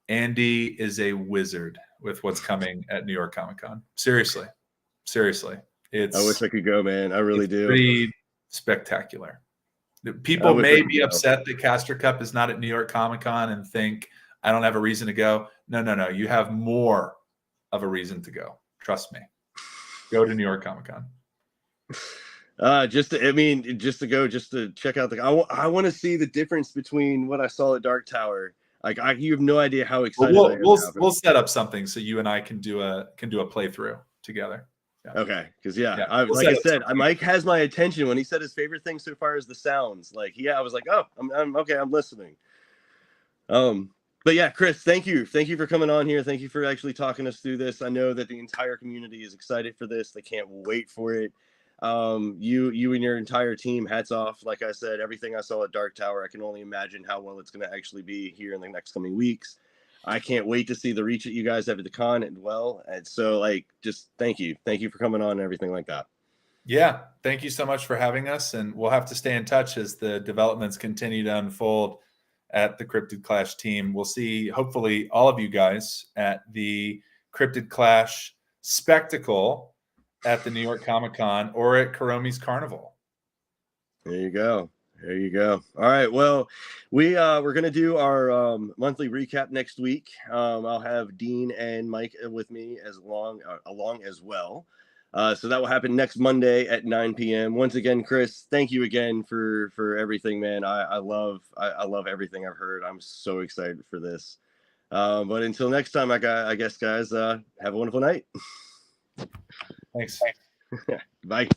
Andy is a wizard with what's coming at New York Comic-Con. Seriously. I wish I could go, man. I really do. Pretty spectacular. People may be upset that Caster Cup is not at New York Comic-Con and think I don't have a reason to go. No. You have more of a reason to go. Trust me. Go to New York Comic-Con. Just to check out I want to see the difference between what I saw at Dark Tower. Like you have no idea how excited I am. We'll set up something so you and I can do a playthrough together. Yeah. Okay, because like I said, Mike has my attention when he said his favorite thing so far is the sounds. Like, I was like, oh, I'm okay, I'm listening. But yeah, Chris, thank you for coming on here. Thank you for actually talking us through this. I know that the entire community is excited for this. They can't wait for it. You and your entire team, hats off. Like I said, everything I saw at Dark Tower, I can only imagine how well it's going to actually be here in the next coming weeks. I can't wait to see the reach that you guys have at the con as well. And so, like, just thank you for coming on and everything like that. Yeah, thank you so much for having us, and we'll have to stay in touch as the developments continue to unfold at the Cryptid Clash team. We'll see, hopefully, all of you guys at the Cryptid Clash spectacle at the New York Comic-Con or at Kuromi's Carnival. There you go. All right. Well, we're gonna do our monthly recap next week. I'll have Dean and Mike with me along as well. So that will happen next Monday at 9 p.m. Once again, Chris, thank you again for everything, man. I love everything I've heard. I'm so excited for this. But until next time, I guess, guys, have a wonderful night. Thanks. Bye.